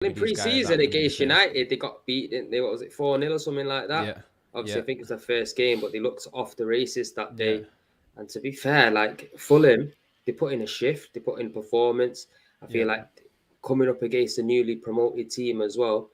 In these guys pre-season aren't in the against same. United, they got beat, didn't they? What was it, 4-0 or something like that? Yeah, Obviously, yeah, I think it's their first game, but they looked off the races that yeah, day. And to be fair, like Fulham, they put in a shift, they put in performance. I feel yeah, like coming up against a newly promoted team as well,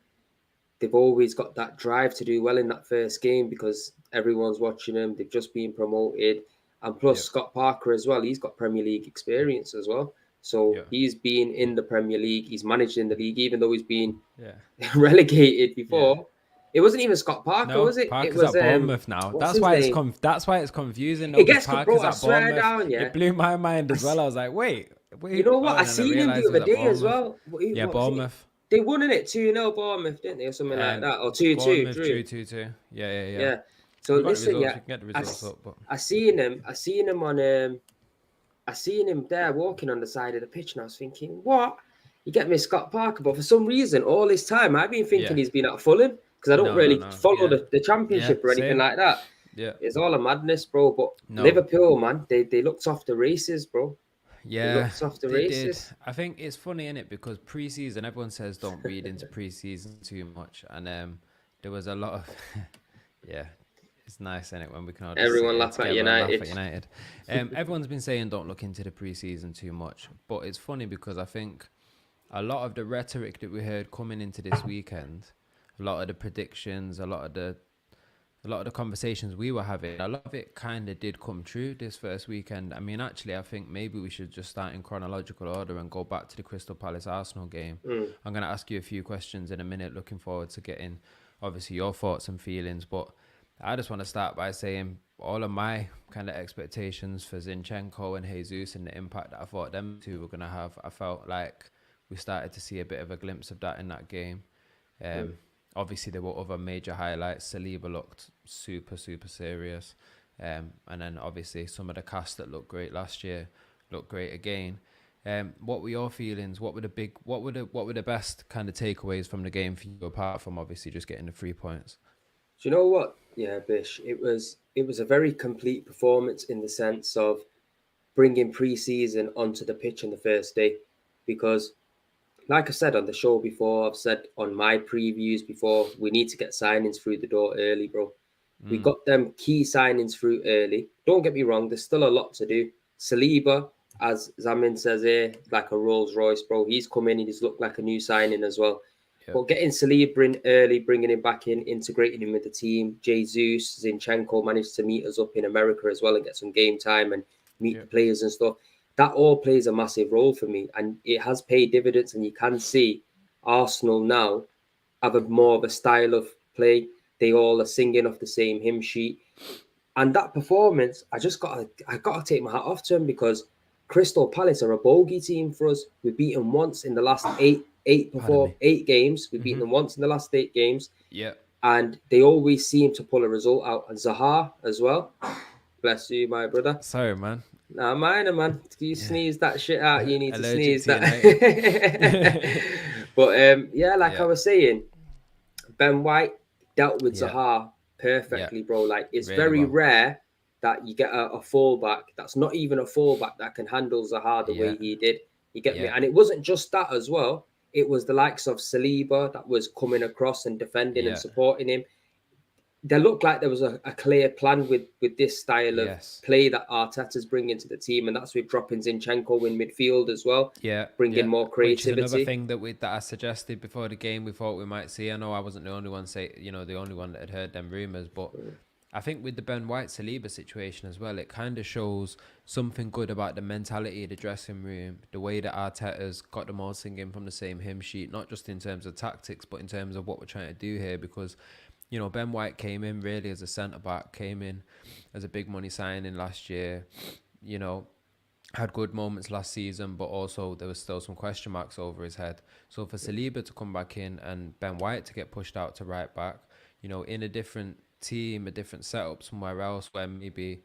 they've always got that drive to do well in that first game because everyone's watching them. They've just been promoted. And plus, yeah, Scott Parker as well, he's got Premier League experience as well. So yeah, he's been in the Premier League. He's managed in the league, even though he's been yeah, relegated yeah. before. It wasn't even Scott Parker, No, was it? It Parker's was at Bournemouth now. what's his name? That's why it's confusing though, It because gets bro. Parker's I at swear Bournemouth. down, yeah. It blew my mind I, as well. I was like, wait, you wait. know Oh, what? I and then I seen him the realized he other was at day as Bournemouth. well. Yeah, What was it? Bournemouth. They won in it 2-0 Bournemouth, didn't they, or something like Um, that, or 2-2 Bournemouth drew. drew 2-2. Yeah, yeah, yeah. Yeah. So We got the listen, results. yeah, We can get the I, results up, but I seen him. I seen him on. I seen him there walking on the side of the pitch, and I was thinking, what? You get me, Scott Parker, but for some reason, all this time, I've been thinking yeah. he's been at Fulham because I don't No, no, really no. follow Yeah, the yeah. championship or anything Same. like that. Yeah. It's all a madness, bro. But No. Liverpool, man, they looked off the races, bro. They Yeah, looked off the they did. races. I think it's funny in it because preseason, everyone says don't read into preseason too much, and there was a lot of yeah. It's nice, isn't it, when we can all just sit Everyone here laugh at together and laugh United. at United. Everyone's been saying don't look into the preseason too much, but it's funny because I think a lot of the rhetoric that we heard coming into this weekend, a lot of the predictions, a lot of the conversations we were having, a lot of it kind of did come true this first weekend. I mean, actually, I think maybe we should just start in chronological order and go back to the Crystal Palace Arsenal game. Mm. I'm going to ask you a few questions in a minute, looking forward to getting, obviously, your thoughts and feelings. But I just want to start by saying all of my kind of expectations for Zinchenko and Jesus and the impact that I thought them two were going to have, I felt like we started to see a bit of a glimpse of that in that game. Mm. Obviously, there were other major highlights. Saliba looked super, super serious. And then obviously some of the cast that looked great last year looked great again. What were your feelings? What were the best kind of takeaways from the game for you, apart from obviously just getting the 3 points? Do you know what? Yeah, Bish. It was a very complete performance in the sense of bringing pre-season onto the pitch on the first day, because like I said on the show before, I've said on my previews before, we need to get signings through the door early, bro. We Mm, got them key signings through early. Don't get me wrong, there's still a lot to do. Saliba, as Zamin says here, like a Rolls Royce, bro. He's come in and he's looked like a new signing as well. yep, But getting Saliba in early, bringing him back in, integrating him with the team. Jesus, Zinchenko managed to meet us up in America as well and get some game time and meet the yep, players and stuff. That all plays a massive role for me, and it has paid dividends. And you can see Arsenal now have a more of a style of play. They all are singing off the same hymn sheet, and that performance, I gotta take my hat off to him because Crystal Palace are a bogey team for us. We've beaten once in the last pardon me. 8 games. We've beaten Mm-hmm. them once in the last 8 games, Yep, and they always seem to pull a result out. And Zaha as well. Bless you, my brother. sorry, man. Nah, minor man. You Yeah, sneeze that shit out, you need to allergic sneeze to that. United. But yeah, like I Yeah, was saying, Ben White dealt with yeah, Zaha yeah, perfectly, bro. Like it's really very well. rare that you get a fullback that's not even a fullback that can handle Zaha the way Yeah, he did. You get me? yeah, And it wasn't just that as well. It was the likes of Saliba that was coming across and defending and yeah. supporting him. There looked like there was a clear plan with this style of Yes. play that Arteta's bringing to the team, and that's with dropping Zinchenko in midfield as well, Yeah, bringing yeah. more Which is another creativity. thing that I suggested before the game. We thought we might see. I know I wasn't the only one the only one that had heard them rumors, but I think with the Ben White Saliba situation as well, it kind of shows something good about the mentality of the dressing room, the way that Arteta's got them all singing from the same hymn sheet, not just in terms of tactics, but in terms of what we're trying to do here. Because Ben White came in really as a centre back, came in as a big money signing last year. You know, had good moments last season, but also there was still some question marks over his head. So for Saliba to come back in and Ben White to get pushed out to right back, in a different team, a different setup somewhere else where maybe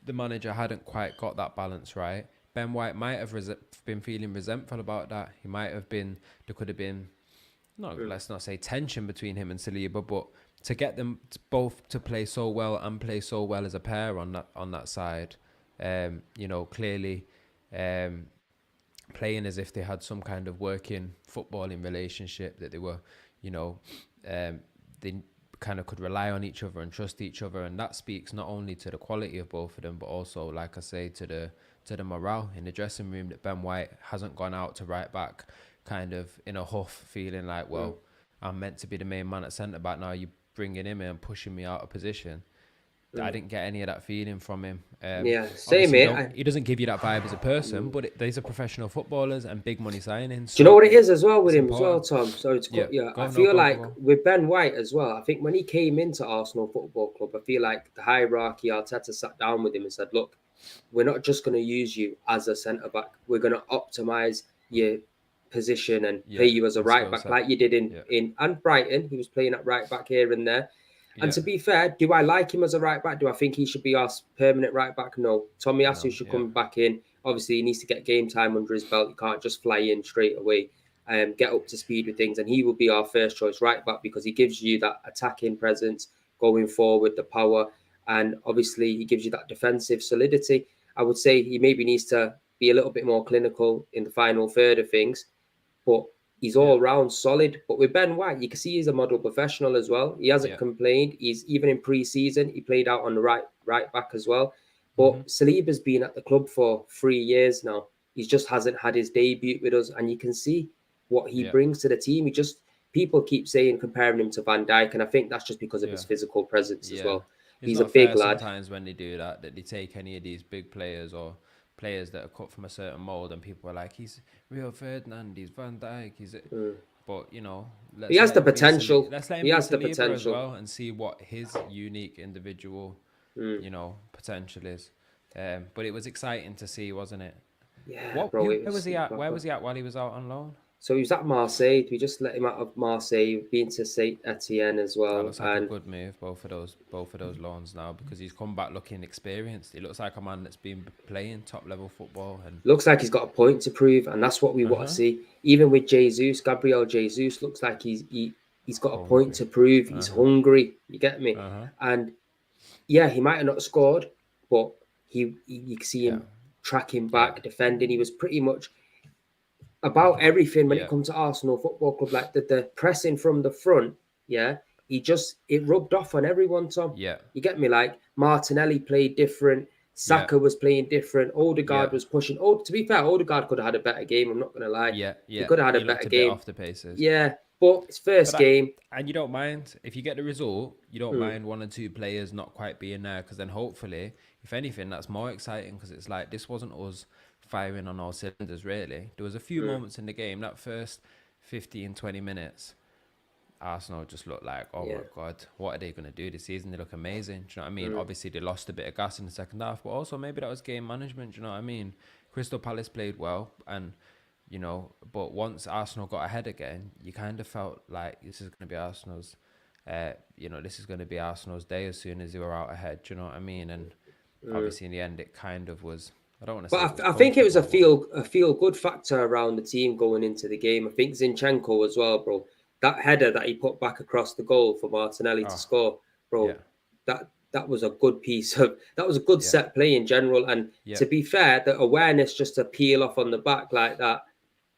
the manager hadn't quite got that balance right, Ben White might have been feeling resentful about that. There could have been, Mm. let's not say tension between him and Saliba, but to get them both to play so well and play so well as a pair on that side, clearly, um, playing as if they had some kind of working footballing relationship, that they were, you know, they kind of could rely on each other and trust each other, and that speaks not only to the quality of both of them, but also, like I say, to the morale in the dressing room. That Ben White hasn't gone out to right back kind of in a huff, feeling like, well, I'm meant to be the main man at centre back now. You bringing him in and pushing me out of position. I didn't get any of that feeling from him. Yeah, same Obviously, here. he doesn't give you that vibe as a person, but these are professional footballers and big money signings. Do you know So what it is as well with it's him as well, important. Tom? Sorry to cut you. I Go, no, feel go, like go. with Ben White as well, I think when he came into Arsenal Football Club, I feel like the hierarchy, Arteta sat down with him and said, look, we're not just going to use you as a centre-back. We're going to optimise your position and play you as a right-back like you did in and Brighton. He was playing at right-back here and there. And to be fair, do I like him as a right back? Do I think he should be our permanent right back? No. Tommy Asu should come back in. Obviously, he needs to get game time under his belt. You can't just fly in straight away and get up to speed with things. And he will be our first choice right back because he gives you that attacking presence going forward, the power. And obviously, he gives you that defensive solidity. I would say he maybe needs to be a little bit more clinical in the final third of things. But he's all round solid. But with Ben White, you can see he's a model professional as well. He hasn't complained. He's even in pre-season, he played out on the right back as well. But Saliba's been at the club for 3 years now. He just hasn't had his debut with us, and you can see what he brings to the team. People keep saying comparing him to Van Dijk, and I think that's just because of his physical presence as well. He's a big lad. Sometimes when they do that they take any of these big players or players that are cut from a certain mold, and people are like, he's Rio Ferdinand, he's Van Dijk, but you know, he has the potential. Let's let him he be has the Saliba potential as well and see what his unique individual, you know, potential is. But it was exciting to see, wasn't it? Yeah, where was he at? Where was he at while he was out on loan? So he was at Marseille. We just let him out of Marseille. Been to Saint Etienne as well. That looks like a good move, both of those loans now, because he's come back looking experienced. He looks like a man that's been playing top level football, and looks like he's got a point to prove, and that's what we want to see. Even with Jesus, Gabriel Jesus looks like he's got a point to prove. He's hungry. You get me? And yeah, he might have not scored, but you can see him tracking back, defending. He was pretty much about everything when it comes to Arsenal Football Club, like the pressing from the front. Yeah, it rubbed off on everyone, Tom. Yeah, you get me. Like Martinelli played different. Saka was playing different. Odegaard was pushing. Oh, to be fair, Odegaard could have had a better game. I'm not going to lie. He could have had a better game. Off the paces. Yeah, but it's first game. And you don't mind if you get the result. You don't mind one or two players not quite being there, because then hopefully, if anything, that's more exciting, because it's like this wasn't us firing on all cylinders, really. There was a few moments in the game, that first 15, 20 minutes, Arsenal just looked like, oh my God, what are they going to do this season? They look amazing. Do you know what I mean? Obviously, they lost a bit of gas in the second half, but also maybe that was game management. Do you know what I mean? Crystal Palace played well, and, you know, but once Arsenal got ahead again, you kind of felt like this is going to be Arsenal's, this is going to be Arsenal's day as soon as they were out ahead. Do you know what I mean? And obviously, in the end, it kind of was. I don't want to say, but I think it was a feel good factor around the team going into the game. I think Zinchenko as well, bro. That header that he put back across the goal for Martinelli to score, bro. That was a good that was a good set play in general. And to be fair, the awareness just to peel off on the back like that,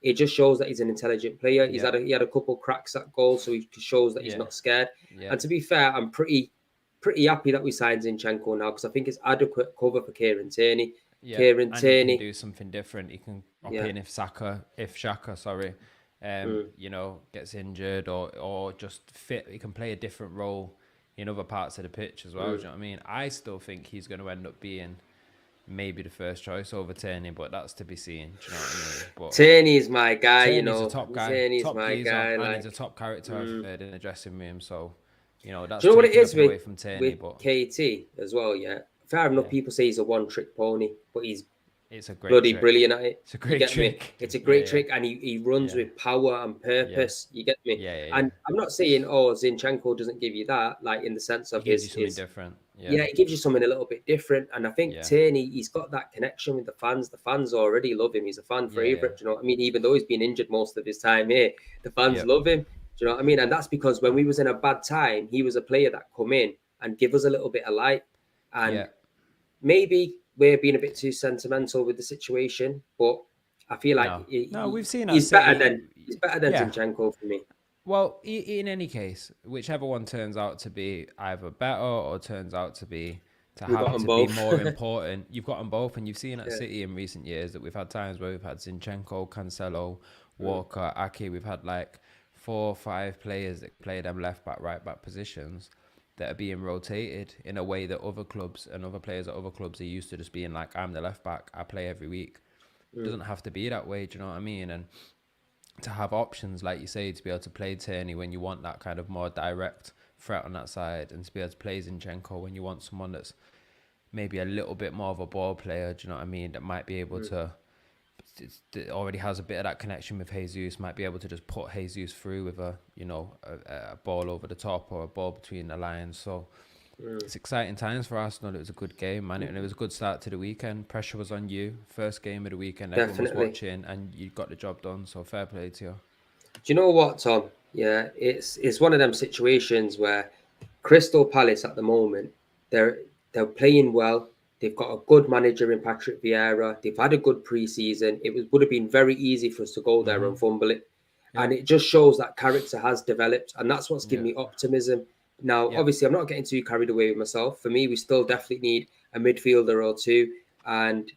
it just shows that he's an intelligent player. He had a couple cracks at goal, so he shows that he's not scared. And to be fair, I'm pretty happy that we signed Zinchenko now, because I think it's adequate cover for Kieran Tierney. Kieran Tierney can do something different. He can up in if Xhaka, gets injured or just fit. He can play a different role in other parts of the pitch as well. Do you know what I mean? I still think he's going to end up being maybe the first choice over Tierney, but that's to be seen. Do you know what I mean? But Tierney is my guy. Tierney's a top guy. Tierney's my guy. And he's a top character I've heard in the dressing room. So, that's do you know what it is away from Tierney, with KT as well? Yeah, fair enough. People say he's a one-trick pony, but it's a great bloody trick. Brilliant at it. It's a great trick. It's a great trick, and he runs with power and purpose. You get me? And I'm not saying Zinchenko doesn't give you that, like in the sense of it gives you something different. It gives you something a little bit different. And I think Tierney, he's got that connection with the fans. The fans already love him. He's a fan favorite. Do you know what I mean? Even though he's been injured most of his time here, the fans love him. Do you know what I mean? And that's because when we was in a bad time, he was a player that come in and give us a little bit of light. And maybe we're being a bit too sentimental with the situation, but I feel like No, we've seen at he's better City. than Yeah. Zinchenko for me. Well, in any case, whichever one turns out to be either better or turns out to be We got them be both. more important, you've got them both, and you've seen at Yeah. City in recent years that we've had times where we've had Zinchenko, Cancelo, Mm. Walker, Ake. We've had like 4 or 5 players that play them left back, right back positions that are being rotated in a way that other clubs and other players at other clubs are used to just being like, I'm the left back, I play every week. It doesn't have to be that way, do you know what I mean? And to have options, like you say, to be able to play Tierney when you want that kind of more direct threat on that side, and to be able to play Zinchenko when you want someone that's maybe a little bit more of a ball player, do you know what I mean, that might be able to, that already has a bit of that connection with Jesus, might be able to just put Jesus through with a ball over the top or a ball between the lines. So it's exciting times for Arsenal. It was a good game, man, and it was a good start to the weekend. Pressure was on you. First game of the weekend, everyone was Definitely. watching, and you got the job done. So fair play to you. Do you know what, Tom? Yeah, it's one of them situations where Crystal Palace at the moment, they're playing well. They've got a good manager in Patrick Vieira. They've had a good preseason. Would have been very easy for us to go there and fumble it. Yeah. And it just shows that character has developed, and that's what's given Yeah. me optimism. Now, Yeah. obviously, I'm not getting too carried away with myself. For me, we still definitely need a midfielder or two and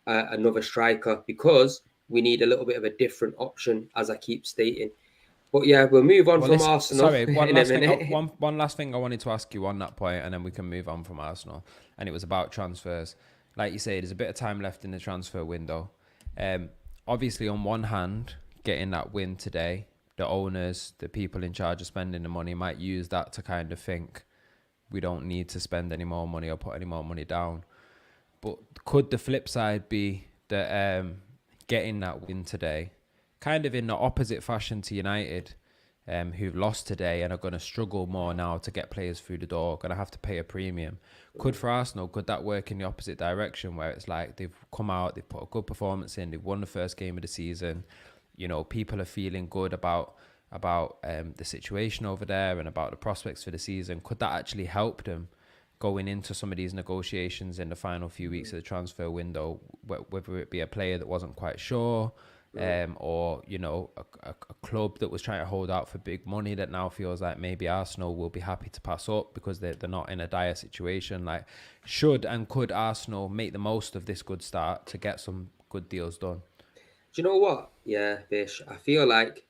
another striker, because we need a little bit of a different option, as I keep stating. But yeah, we'll move on Well, from listen, Arsenal sorry. in a minute. One last thing I wanted to ask you on that point, and then we can move on from Arsenal. And it was about transfers. Like you say, there's a bit of time left in the transfer window. Obviously, on one hand, getting that win today, the owners, the people in charge of spending the money, might use that to kind of think we don't need to spend any more money or put any more money down. But could the flip side be that getting that win today, kind of in the opposite fashion to United, who've lost today and are going to struggle more now to get players through the door, going to have to pay a premium. Could for Arsenal, could that work in the opposite direction, where it's like they've come out, they've put a good performance in, they've won the first game of the season, you know, people are feeling good about the situation over there and about the prospects for the season. Could that actually help them going into some of these negotiations in the final few weeks of the transfer window, whether it be a player that wasn't quite sure, or, you know, a club that was trying to hold out for big money that now feels like maybe Arsenal will be happy to pass up because they're not in a dire situation? Like, should and could Arsenal make the most of this good start to get some good deals done? Do you know what? Yeah, Bish, I feel like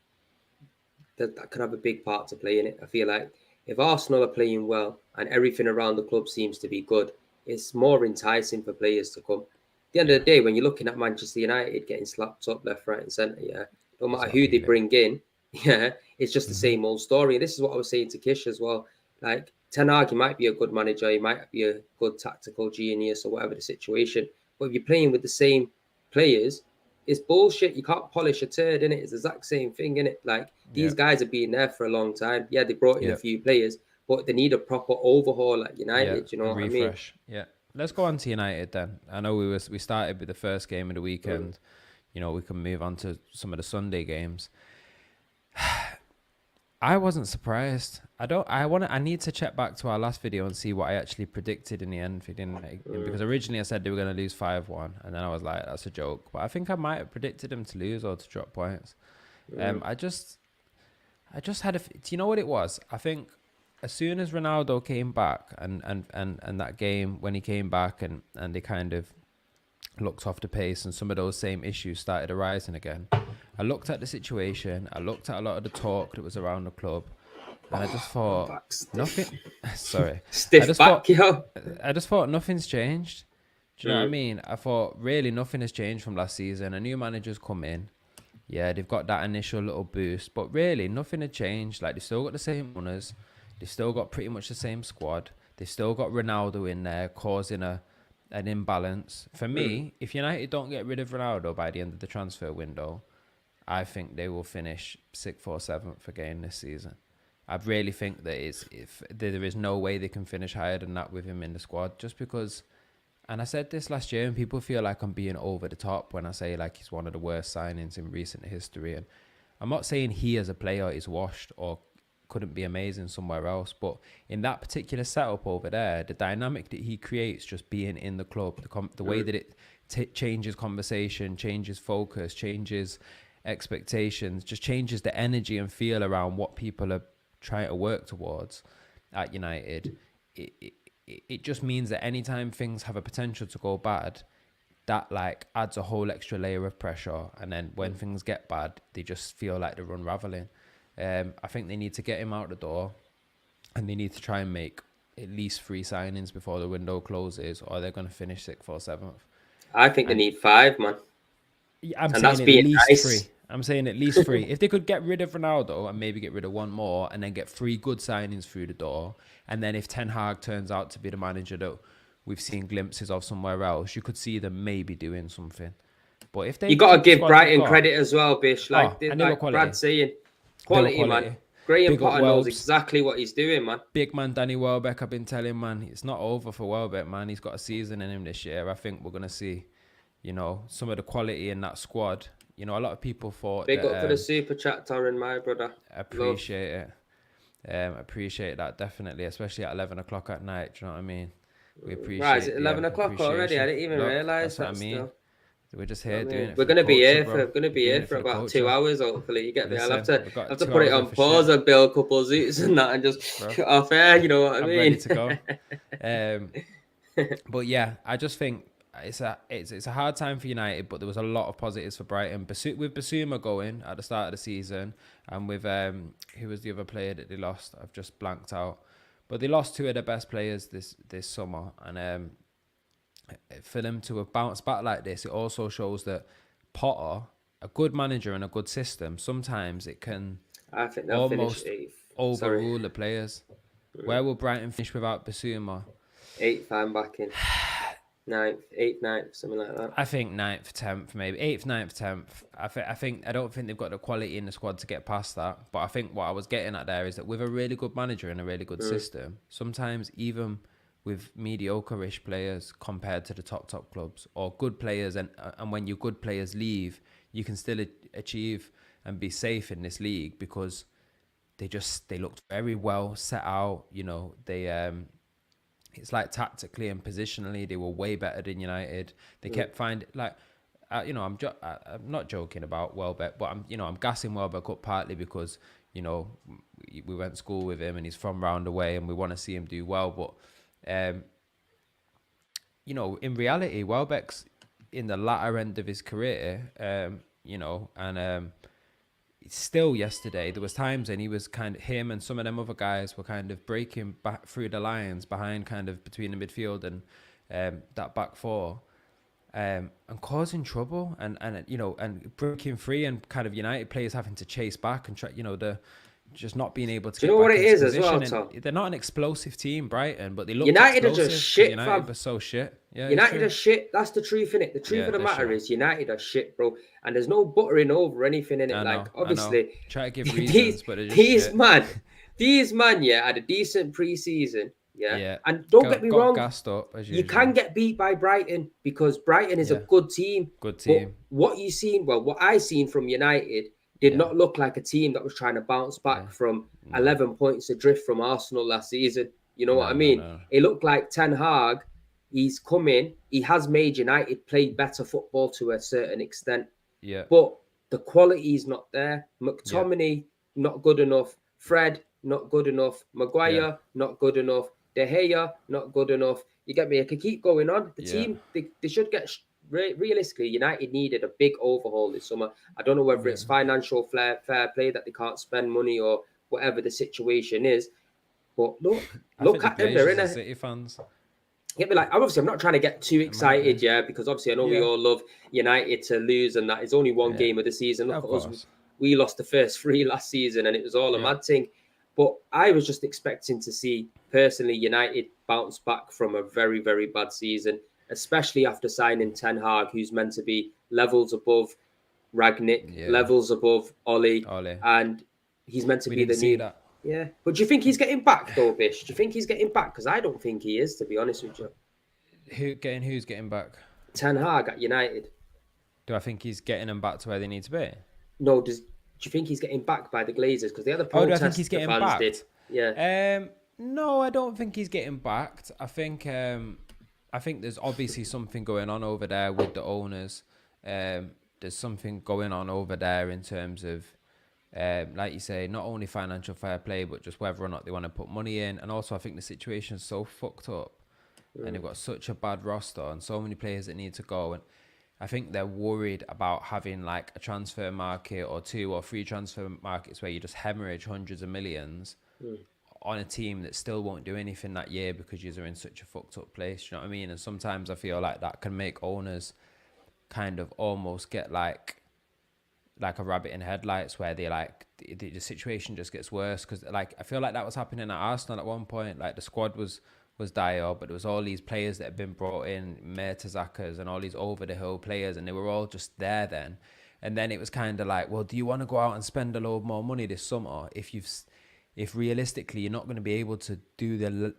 that could have a big part to play in it. I feel like if Arsenal are playing well and everything around the club seems to be good, it's more enticing for players to come. At the end of the day, when you're looking at Manchester United getting slapped up left, right, and centre, yeah, no It's matter who they appealing. bring in, yeah, it's just the same old story. And this is what I was saying to Kish as well. Like, Ten Hag, he might be a good manager, he might be a good tactical genius or whatever the situation, but if you're playing with the same players, it's bullshit. You can't polish a turd, in it. It's the exact same thing, in it. Like, these guys have been there for a long time. Yeah, they brought in a few players, but they need a proper overhaul at United. You know A what I mean? refresh. Yeah. Let's go on to United then. I know we started with the first game of the weekend. You know, we can move on to some of the Sunday games. I wasn't surprised. I need to check back to our last video and see what I actually predicted in the end. Because originally I said they were going to lose 5-1, and then I was like, that's a joke. But I think I might have predicted them to lose or to drop points. I just had do you know what it was? I think as soon as Ronaldo came back and that game when he came back and they kind of looked off the pace and some of those same issues started arising again, I looked at the situation, I looked at a lot of the talk that was around the club, and I just thought nothing. Sorry, Stiff back, yo. I just thought nothing's changed. Do you know what I mean? I thought really nothing has changed from last season. A new manager's come in. Yeah, they've got that initial little boost, but really nothing had changed. Like, they've still got the same owners, they've still got pretty much the same squad. They've still got Ronaldo in there causing an imbalance. For me, if United don't get rid of Ronaldo by the end of the transfer window, I think they will finish 6th or 7th again this season. I really think that there is no way they can finish higher than that with him in the squad, just because. And I said this last year, and people feel like I'm being over the top when I say like he's one of the worst signings in recent history. And I'm not saying he as a player is washed or couldn't be amazing somewhere else, but in that particular setup over there, the dynamic that he creates just being in the club, the way that it changes conversation, changes focus, changes expectations, just changes the energy and feel around what people are trying to work towards at United. It just means that anytime things have a potential to go bad, that like adds a whole extra layer of pressure. And then when things get bad, they just feel like they're unraveling. I think they need to get him out the door, and they need to try and make at least 3 signings before the window closes, or they're going to finish 6th or 7th. I think they need 5, man. I'm saying at least 3. I'm saying at least 3. If they could get rid of Ronaldo and maybe get rid of 1 more, and then get 3 good signings through the door, and then if Ten Hag turns out to be the manager that we've seen glimpses of somewhere else, you could see them maybe doing something. But if they, you got to give Brighton credit as well, Bish. Like Brad's saying, quality, man. Graham Potter knows exactly what he's doing, man. Big man Danny Welbeck, I've been telling, man, it's not over for Welbeck, man. He's got a season in him this year. I think we're going to see, some of the quality in that squad. A lot of people thought Big up for the super chat, Torrin, my brother. Appreciate it. Appreciate that, definitely, especially at 11 o'clock at night. Do you know what I mean? We appreciate it. Right, is it 11 o'clock already? I didn't even realise that. That's what I mean. Still. We're just here doing it. We're gonna be here for about 2 hours. Hopefully, you get me. I'll have to put it on pause and build a couple of zoots and that, and just get off air. You know what I mean? Ready to go. But yeah, I just think it's a hard time for United, but there was a lot of positives for Brighton. With Basuma going at the start of the season, and with who was the other player that they lost? I've just blanked out. But they lost 2 of their best players this summer, and for them to have bounced back like this, it also shows that Potter, a good manager and a good system, sometimes it can almost overrule the players. Where will Brighton finish without Basuma? 8th, I'm back in. 9th, 8th, 9th, something like that. I think 9th, 10th, maybe 8th, 9th, 10th. I don't think they've got the quality in the squad to get past that. But I think what I was getting at there is that with a really good manager and a really good system, sometimes even with mediocre-ish players compared to the top clubs, or good players, and when your good players leave, you can still achieve and be safe in this league because they looked very well set out. It's like tactically and positionally, they were way better than United. They kept finding I'm not joking about Welbeck, but I'm gassing Welbeck up partly because we went to school with him and he's from round the way and we want to see him do well. But in reality, Welbeck's in the latter end of his career, still yesterday, there was times and he was him and some of them other guys were kind of breaking back through the lines behind kind of between the midfield and that back 4 and causing trouble and breaking free, and kind of United players having to chase back and try, just not being able to. Do you know what it is as well, Tom? They're not an explosive team, Brighton, but they look United are just shit. United are so shit. Yeah, United are shit. That's the truth, innit? The truth of the matter is United are shit, bro. And there's no buttering over anything in it. Like obviously, try to give reasons, but these man, had a decent pre-season. Yeah. And don't get me wrong, gassed up, as you can get beat by Brighton because Brighton is a good team. Good team. But what I seen from United did not look like a team that was trying to bounce back from 11 points adrift from Arsenal last season. You know what I mean? It looked like Ten Hag, he's come in, he has made United play better football to a certain extent. Yeah. But the quality is not there. McTominay, not good enough. Fred, not good enough. Maguire, not good enough. De Gea, not good enough. You get me? I could keep going on. The team, they should get... Realistically, United needed a big overhaul this summer. I don't know whether it's financial fair play that they can't spend money or whatever the situation is. But look at them. They're in a City fans. Yeah, but obviously, I'm not trying to get too excited, because obviously I know we all love United to lose, and that is only one game of the season. Look at us. We lost the first 3 last season, and it was all a mad thing. But I was just expecting to see, personally, United bounce back from a very, very bad season, especially after signing Ten Hag, who's meant to be levels above Ragnick, levels above Ole, and he's meant to be the new... That. Yeah. But do you think he's getting back, though, Bish? Do you think he's getting back? Because I don't think he is, to be honest with you. Who's getting back? Ten Hag at United. Do I think he's getting them back to where they need to be? No, do you think he's getting backed by the Glazers? Because the other protest do I think he's getting backed? Yeah. No, I don't think he's getting backed. I think I think there's obviously something going on over there with the owners. There's something going on over there in terms of, like you say, not only financial fair play, but just whether or not they want to put money in. And also, I think the situation's so fucked up, and they've got such a bad roster and so many players that need to go. And I think they're worried about having like a transfer market or 2 or 3 transfer markets where you just hemorrhage hundreds of millions on a team that still won't do anything that year because you're in such a fucked up place. You know what I mean? And sometimes I feel like that can make owners kind of almost get like a rabbit in headlights, where they like the situation just gets worse. Because like I feel like that was happening at Arsenal at one point. Like the squad was dire, but there was all these players that had been brought in, Mertesackers and all these over the hill players, and they were all just there then. And then it was kind of like, well, do you want to go out and spend a load more money this summer if realistically you're not going to be able to do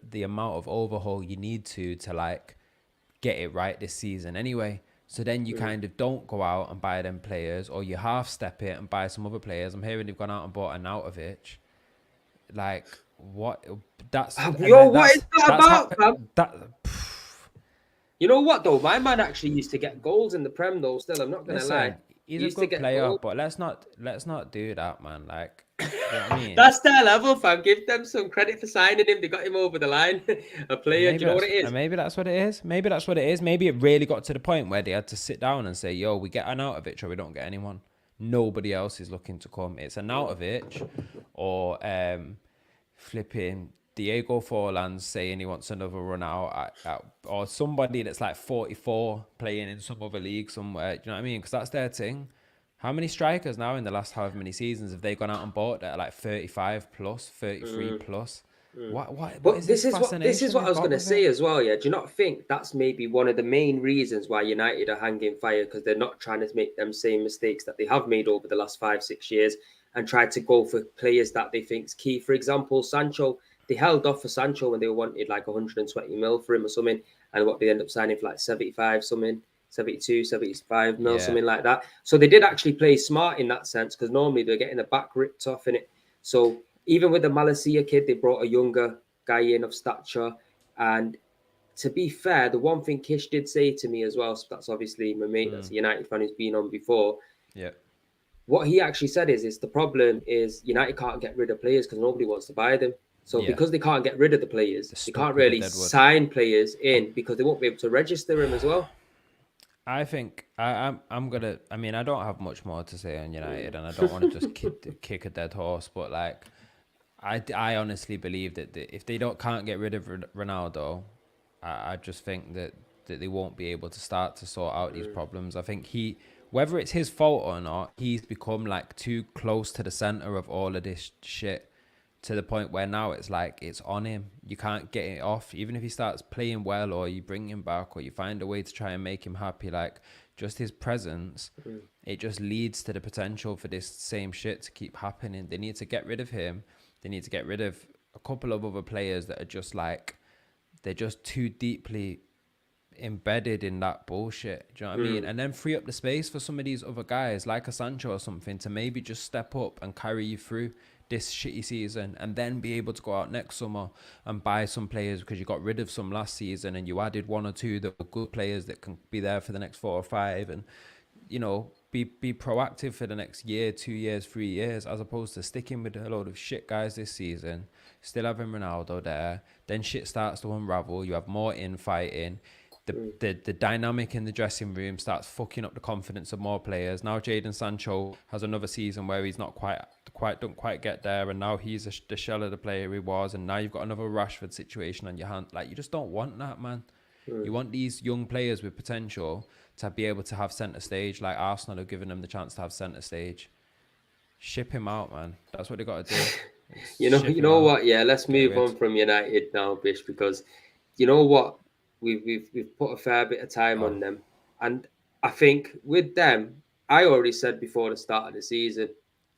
the amount of overhaul you need to like get it right this season anyway? So then you kind of don't go out and buy them players, or you half step it and buy some other players. I'm hearing they've gone out and bought an Arnautovic. Like what? That's Yo, what is that that's about, fam? that. You know what though? My man actually used to get goals in the Prem though. Still, I'm not gonna lie. Listen, he's He a used to good get player, goals. but let's not do that, man. Like, you know what I mean? That's their level, fam. Give them some credit for signing him. They got him over the line. A player. Do you know what it is? Maybe that's what it is. Maybe that's what it is. Maybe it really got to the point where they had to sit down and say, "Yo, we get an Arnautovic or we don't get anyone. Nobody else is looking to come. It's an Arnautovic or flipping Diego Forlan saying he wants another run out or somebody that's like 44 playing in some other league somewhere. Do you know what I mean? Because that's their thing. How many strikers now in the last however many seasons have they gone out and bought that are like 35 plus, 33 plus? What But is this fascination this is what I was they've going got to with say it? as well. Yeah, do you not think that's maybe one of the main reasons why United are hanging fire, because they're not trying to make them same mistakes that they have made over the last 5-6 years and tried to go for players that they think's key. For example, Sancho. They held off for Sancho when they wanted like 120 mil for him or something, and what they end up signing for like 75 something. 72, 75 mil, Yeah. something like that. So they did actually play smart in that sense, because normally they're getting the back ripped off in it. So even with the Malacia kid, they brought a younger guy in of stature. And to be fair, the one thing Kish did say to me as well, so that's obviously my mate, that's a United fan who's been on before. Yeah. What he actually said is the problem is United can't get rid of players because nobody wants to buy them. So Yeah. because they can't get rid of the players, They're they stuck can't with the really deadwood. sign players in because they won't be able to register them as well. I think I'm gonna. I mean, I don't have much more to say on United, and I don't want to just kick a dead horse. But like, I honestly believe that if they can't get rid of Ronaldo, I just think that they won't be able to start to sort out these problems. I think whether it's his fault or not, he's become like too close to the center of all of this shit, to the point where now it's like it's on him. You can't get it off. Even if he starts playing well, or you bring him back, or you find a way to try and make him happy, like just his presence, it just leads to the potential for this same shit to keep happening. They need to get rid of him. They need to get rid of a couple of other players that are just like, they're just too deeply embedded in that bullshit. Do you know what I mean? And then free up the space for some of these other guys like a Sancho or something to maybe just step up and carry you through this shitty season, and then be able to go out next summer and buy some players, because you got rid of some last season and you added 1 or 2 that were good players that can be there for the next 4 or 5, and you know, be proactive for the next year, 2 years, 3 years, as opposed to sticking with a load of shit guys this season, still having Ronaldo there. Then shit starts to unravel. You have more infighting. The dynamic in the dressing room starts fucking up the confidence of more players. Now Jadon Sancho has another season where he's not don't quite get there, and now he's the shell of the player he was, and now you've got another Rashford situation on your hand. Like, you just don't want that, man. You want these young players with potential to be able to have centre stage, like Arsenal have given them the chance to have centre stage. Ship him out, man. That's what they got to do. You know what? Yeah, let's move on from United now, Bish, because you know what? We've put a fair bit of time on them, and I think with them, I already said before the start of the season,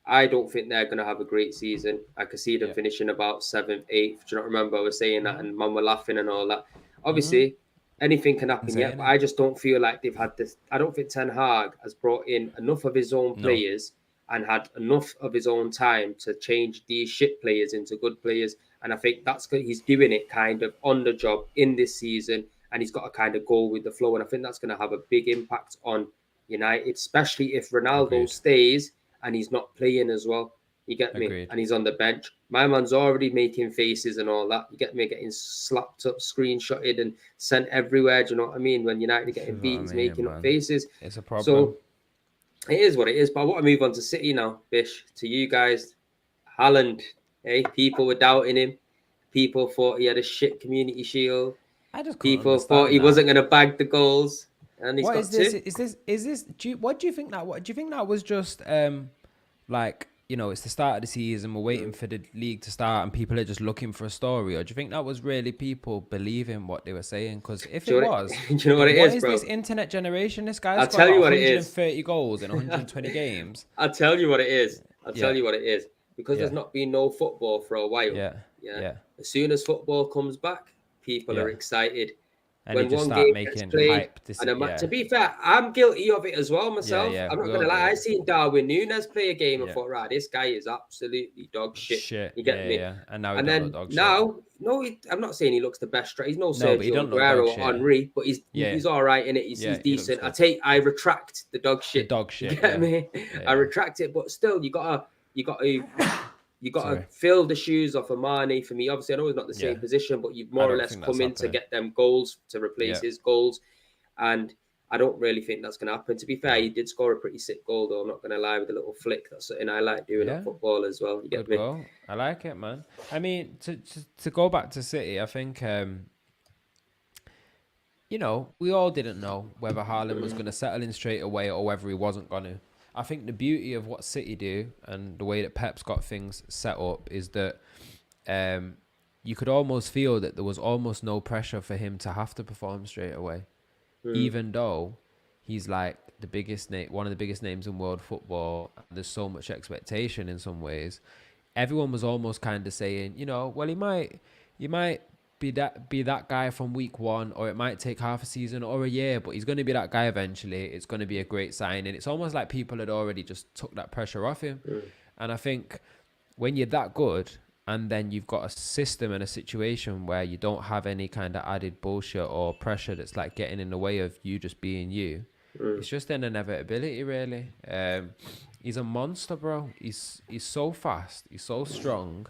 I don't think they're going to have a great season. I could see them finishing about 7th, 8th. Do you not remember I was saying that, and man were laughing and all that? Obviously, anything can happen yet, but I just don't feel like they've had this. I don't think Ten Hag has brought in enough of his own players and had enough of his own time to change these shit players into good players. And I think he's doing it kind of on the job in this season. and he's got to kind of go with the flow. And I think that's going to have a big impact on United, especially if Ronaldo Agreed. stays and he's not playing as well. You get me? Agreed. And he's on the bench. My man's already making faces and all that. You get me? Getting slapped up, screenshotted, and sent everywhere. Do you know what I mean? When United are getting beat, he's making up faces. It's a problem. So it is what it is. But I want to move on to City now, Bish. To you guys, Haaland. Hey, people were doubting him. People thought he had a shit community shield. People thought he wasn't going to bag the goals, and he's got two. Is this? What do you think that? What do you think that was? Just like, you know, it's the start of the season. We're waiting for the league to start, and people are just looking for a story. Or do you think that was really people believing what they were saying? Because if it was, do you know what it is, bro? What is this internet generation? This guy's I'll tell you what it is. 130 goals in 120 games. I'll tell you what it is. Tell you what it is. Because there's not been no football for a while. Yeah. As soon as football comes back, people are excited. And when one game gets played, to be fair, I'm guilty of it as well myself. I'm not gonna lie. I seen Darwin Núñez play a game and thought, right, this guy is absolutely dog shit. You get me? Yeah. And now I'm not saying he looks the best. He's no Sergio Aguero or Henry, but he's all right in it. He's decent. I retract the dog shit. You get me? I retract it, but still, you gotta fill the shoes of Mane for me. Obviously, I know it's not the same position, but you've more or less come in to get them goals to replace his goals. And I don't really think that's going to happen. To be fair, he did score a pretty sick goal, though. I'm not going to lie, with a little flick. That's something I like doing at football as well. You get me? Goal. I like it, man. I mean, to go back to City, I think, you know, we all didn't know whether Haaland was going to settle in straight away or whether he wasn't going to. I think the beauty of what City do and the way that Pep's got things set up is that you could almost feel that there was almost no pressure for him to have to perform straight away, even though he's like the biggest name, one of the biggest names in world football. There's so much expectation in some ways. Everyone was almost kind of saying, you know, well, he might be that guy from week one, or it might take half a season or a year, but he's going to be that guy eventually. It's going to be a great signing. It's almost like people had already just took that pressure off him. And I think when you're that good and then you've got a system and a situation where you don't have any kind of added bullshit or pressure that's like getting in the way of you just being you, it's just an inevitability, really. He's a monster, bro. He's so fast. He's so strong.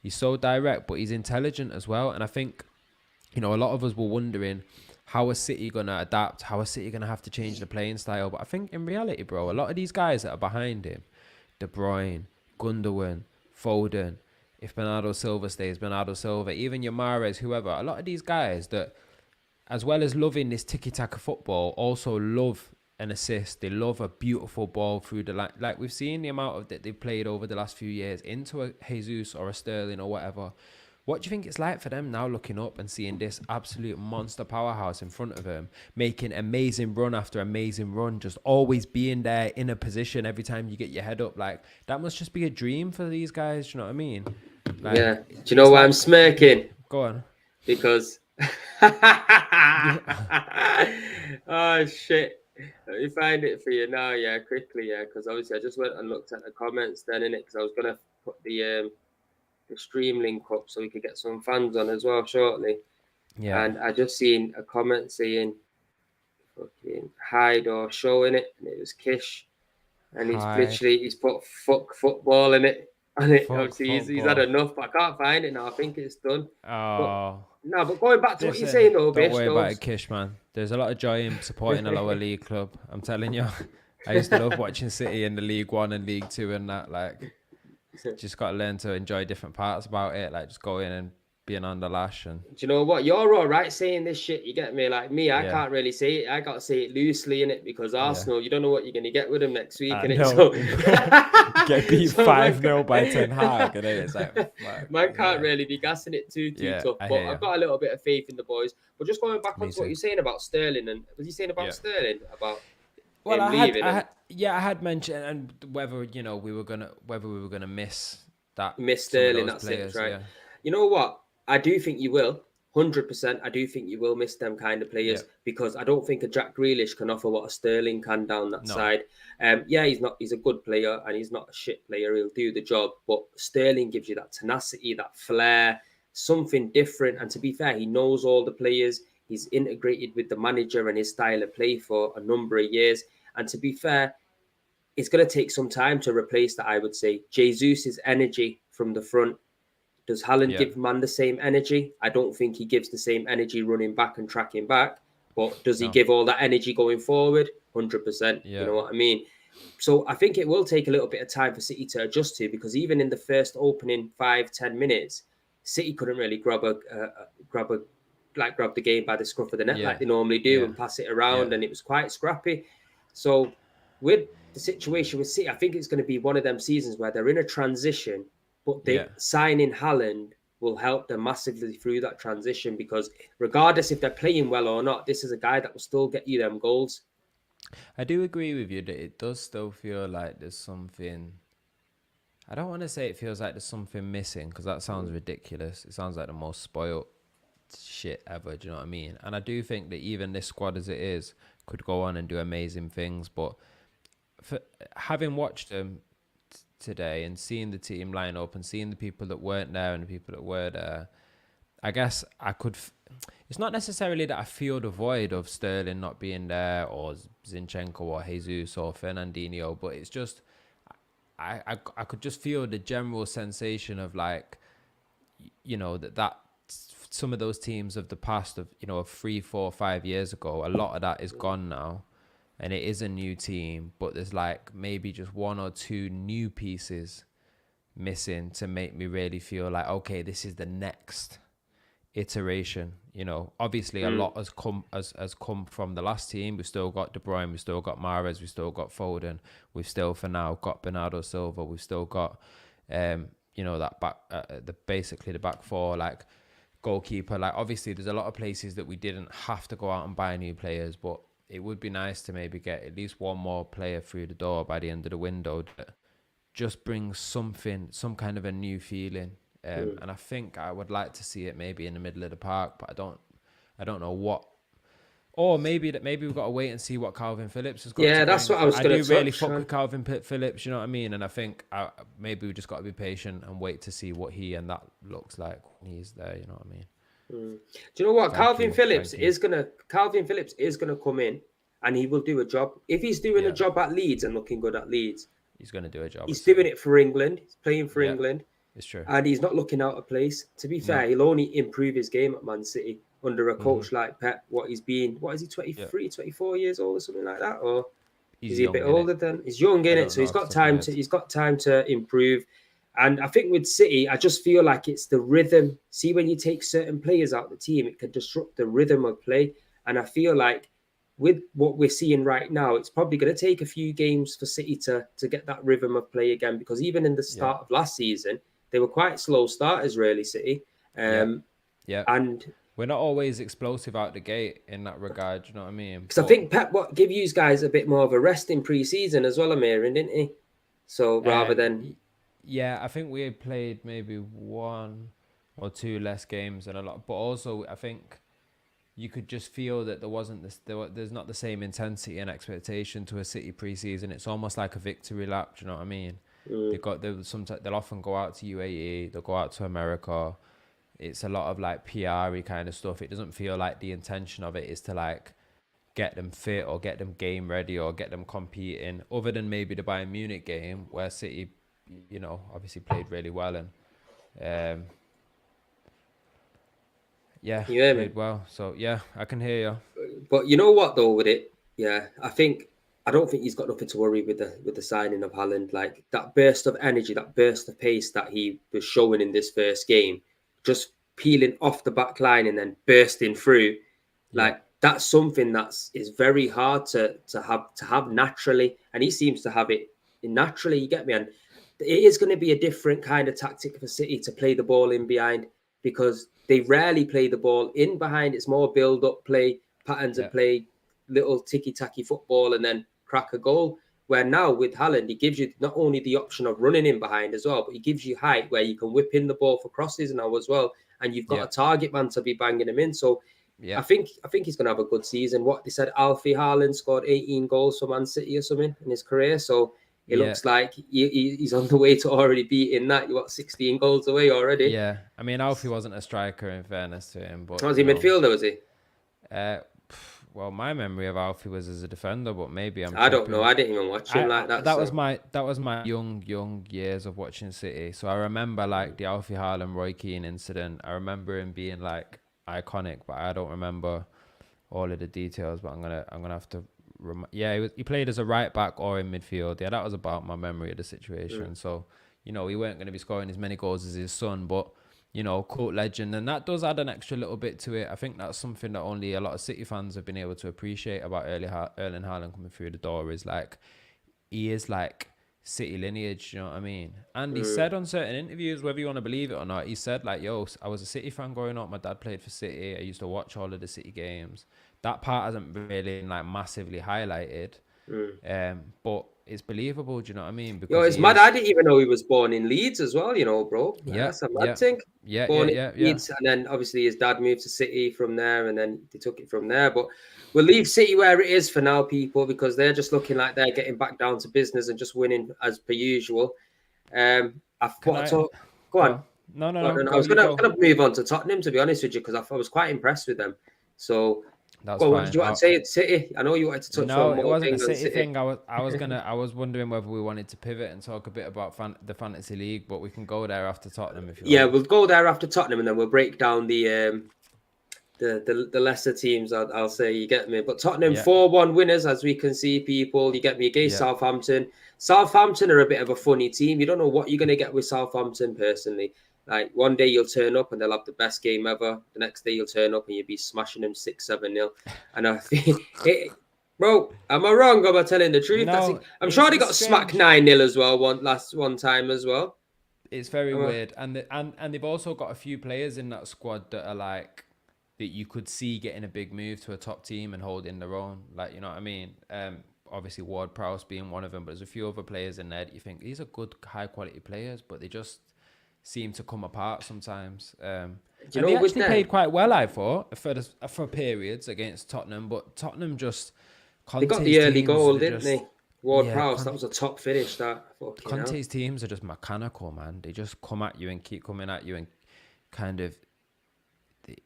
He's so direct, but he's intelligent as well. And I think, you know, a lot of us were wondering, how is City going to adapt? How is City going to have to change the playing style? But I think in reality, bro, a lot of these guys that are behind him, De Bruyne, Gundogan, Foden, if Bernardo Silva stays, Bernardo Silva, even your Mahrez, whoever, a lot of these guys that, as well as loving this tiki-taka football, also love an assist. They love a beautiful ball through the line. Like we've seen the amount of that they've played over the last few years into a Jesus or a Sterling or whatever. What do you think it's like for them now looking up and seeing this absolute monster powerhouse in front of them, making amazing run after amazing run, just always being there in a position every time you get your head up? Like, that must just be a dream for these guys. Do you know what I mean? Like, do you know why I'm smirking? Go on. Because... oh, shit. Let me find it for you now, quickly, because obviously I just went and looked at the comments then, innit, because I was going to put the stream link up so we could get some fans on as well shortly. Yeah. And I just seen a comment saying, fucking hide or show in it, and it was Kish. And he's put fuck football in it. And obviously he's had enough, but I can't find it now. I think it's done. Oh. But going back to what you're saying, though, Bish. Don't worry about it, Kish, man. There's a lot of joy in supporting a lower league club. I'm telling you. I used to love watching City in the League One and League Two and that. Like, just got to learn to enjoy different parts about it. Like, just go in and being on the lash. And do you know what? You're all right saying this shit. You get me? Like me, I can't really say it. I got to say it loosely in it because Arsenal, you don't know what you're going to get with them next week. So get beat 5-0 by Ten Hag. And then it's like, man can't really be gassing it too tough. But I've got a little bit of faith in the boys. But just going back on to what you're saying about Sterling, and was he saying about Sterling about him leaving? I had mentioned, and whether we were gonna miss Sterling. That's players, it, right? Yeah. You know what? I do think you will. 100%. I do think you will miss them kind of players because I don't think a Jack Grealish can offer what a Sterling can down that side. He's a good player and he's not a shit player. He'll do the job, but Sterling gives you that tenacity, that flair, something different. And to be fair, he knows all the players. He's integrated with the manager and his style of play for a number of years. And to be fair, it's going to take some time to replace that, I would say. Jesus' energy from the front. Does Haaland Yeah. give Man the same energy? I don't think he gives the same energy running back and tracking back. But does he No. give all that energy going forward? 100%. You Yeah. know what I mean? So I think it will take a little bit of time for City to adjust to, because even in the first opening 5-10 minutes, City couldn't really grab the game by the scruff of the neck Yeah. like they normally do Yeah. and pass it Yeah. around, and it was quite scrappy. So with the situation with City, I think it's going to be one of them seasons where they're in a transition, but they Yeah. signing Haaland will help them massively through that transition, because regardless if they're playing well or not, this is a guy that will still get you them goals. I do agree with you that it does still feel like there's something. I don't want to say it feels like there's something missing, because that sounds ridiculous. It sounds like the most spoiled shit ever. Do you know what I mean? And I do think that even this squad as it is could go on and do amazing things. But for having watched them today and seeing the team line up and seeing the people that weren't there and the people that were there, I guess I could. It's not necessarily that I feel the void of Sterling not being there, or Zinchenko or Jesus or Fernandinho, but it's just I could just feel the general sensation of, like, that some of those teams of the past of 3, 4, 5 years ago, a lot of that is gone now, and it is a new team, but there's like maybe just one or two new pieces missing to make me really feel like, okay, this is the next iteration. Obviously a lot has come from the last team. We've still got De Bruyne, we've still got Mahrez, we've still got Foden, we've still for now got Bernardo Silva, we've still got that back basically the back four, like goalkeeper. Like, obviously there's a lot of places that we didn't have to go out and buy new players, but it would be nice to maybe get at least one more player through the door by the end of the window that just brings some kind of a new feeling. And I think I would like to see it maybe in the middle of the park, but I don't know what. Or maybe we've got to wait and see what Calvin Phillips has got to Yeah, bring. that's what I was going to touch. I do really fuck with Calvin Phillips, you know what I mean? And I think maybe we just got to be patient and wait to see what he and that looks like when he's there, you know what I mean? Do you know what? Calvin Phillips is gonna come in, and he will do a job. If he's doing a job at Leeds and looking good at Leeds, he's gonna do a job. He's doing it for England. He's playing for England. It's true. And he's not looking out of place. To be fair, he'll only improve his game at Man City under a coach like Pep. What is he, 23, 24 years old or something like that? Or is he a bit older than? He's young, innit? So he's got time to improve. And I think with City, I just feel like it's the rhythm. See, when you take certain players out of the team, it can disrupt the rhythm of play. And I feel like with what we're seeing right now, it's probably going to take a few games for City to get that rhythm of play again. Because even in the start of last season, they were quite slow starters, really, City. And we're not always explosive out the gate in that regard. You know what I mean? Because I think Pep give you guys a bit more of a rest in pre-season as well, Amirin, didn't he? So rather than... Yeah, I think we had played maybe 1 or 2 less games and a lot. But also, I think you could just feel that there's not the same intensity and expectation to a City pre-season. It's almost like a victory lap. Do you know what I mean? They'll often go out to UAE, they'll go out to America. It's a lot of like PR-y kind of stuff. It doesn't feel like the intention of it is to like get them fit or get them game ready or get them competing, other than maybe the Bayern Munich game where City, obviously played really well and played well. So yeah, I can hear you. But you know what though with it, I don't think he's got nothing to worry with the signing of Haaland. Like that burst of energy, that burst of pace that he was showing in this first game, just peeling off the back line and then bursting through, like that's something is very hard to have naturally, and he seems to have it naturally. You get me? And it is going to be a different kind of tactic for City to play the ball in behind, because they rarely play the ball in behind. It's more build-up play, patterns of play, little ticky-tacky football, and then crack a goal. Where now with Haaland, he gives you not only the option of running in behind as well, but he gives you height where you can whip in the ball for crosses now as well. And you've got a target man to be banging him in. So I think he's going to have a good season. What they said, Alfie Haaland scored 18 goals for Man City or something in his career. So it looks like he's on the way to already beating that. You're 16 goals away already. Yeah. I mean, Alfie wasn't a striker in fairness to him. But was he midfielder, was he? Well, my memory of Alfie was as a defender, but maybe I'm I don't know. tripping. I didn't even watch him like that. That was So my young years of watching City. So I remember like the Alfie Haaland Roy Keane incident. I remember him being like iconic, but I don't remember all of the details. But I'm gonna have to. He played as a right back or in midfield. Yeah, that was about my memory of the situation. So he weren't going to be scoring as many goals as his son, but cult legend, and that does add an extra little bit to it. I think that's something that only a lot of City fans have been able to appreciate about Erling Haaland coming through the door is like he is like City lineage, you know what I mean? And he said on certain interviews, whether you want to believe it or not, he said like, yo, I was a City fan growing up. My dad played for City. I used to watch all of the City games. That part hasn't really been like massively highlighted. But it's believable, do you know what I mean? yo, Because it's he mad. is. I didn't even know he was born in Leeds as well. Bro. Yeah, That's a mad yeah, thing. Born in yeah. Leeds, and then obviously his dad moved to City from there, and then they took it from there. But we'll leave City where it is for now, people, because they're just looking like they're getting back down to business and just winning as per usual. I Can thought I to go go on. on? No, no, Go on, no. no, no. I Go, was you gonna, go. gonna move on to Tottenham, to be honest with you, because I was quite impressed with them. So, That's go on, what did fine. you want to say? City. I know you wanted to touch No, on it more wasn't a things on City City. thing. I was wondering whether we wanted to pivot and talk a bit about the fantasy league, but we can go there after Tottenham if you Yeah, want. we'll go there after Tottenham, and then we'll break down the lesser teams. I'll say, you get me. But Tottenham Yeah, 4-1 winners, as we can see, people. You get me against yeah. Southampton. Southampton are a bit of a funny team. You don't know what you're going to get with Southampton personally. Like one day you'll turn up and they'll have the best game ever. The next day you'll turn up and you'll be smashing them 6-7-0. And I think it. Bro, am I wrong? Or am I telling the truth? No, I'm sure they it's got smacked strange. 9-0 as well one time as well. It's very weird, and they've also got a few players in that squad that are like that you could see getting a big move to a top team and holding their own. Like, you know what I mean? Obviously Ward-Prowse being one of them, but there's a few other players in there that you think these are good, high quality players, but they just seem to come apart sometimes. And they With actually them, played quite well, I thought, for periods against Tottenham, but Tottenham just they got Conte's the early teams goal, are didn't just they? Ward yeah. Prowse, that was a top finish. That fucking hell. Conte's teams are just mechanical, man. They just come at you and keep coming at you and kind of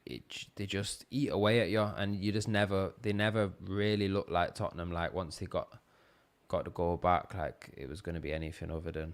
they just eat away at you, and you just they never really look like Tottenham. Like once they got the goal back, like it was going to be anything other than.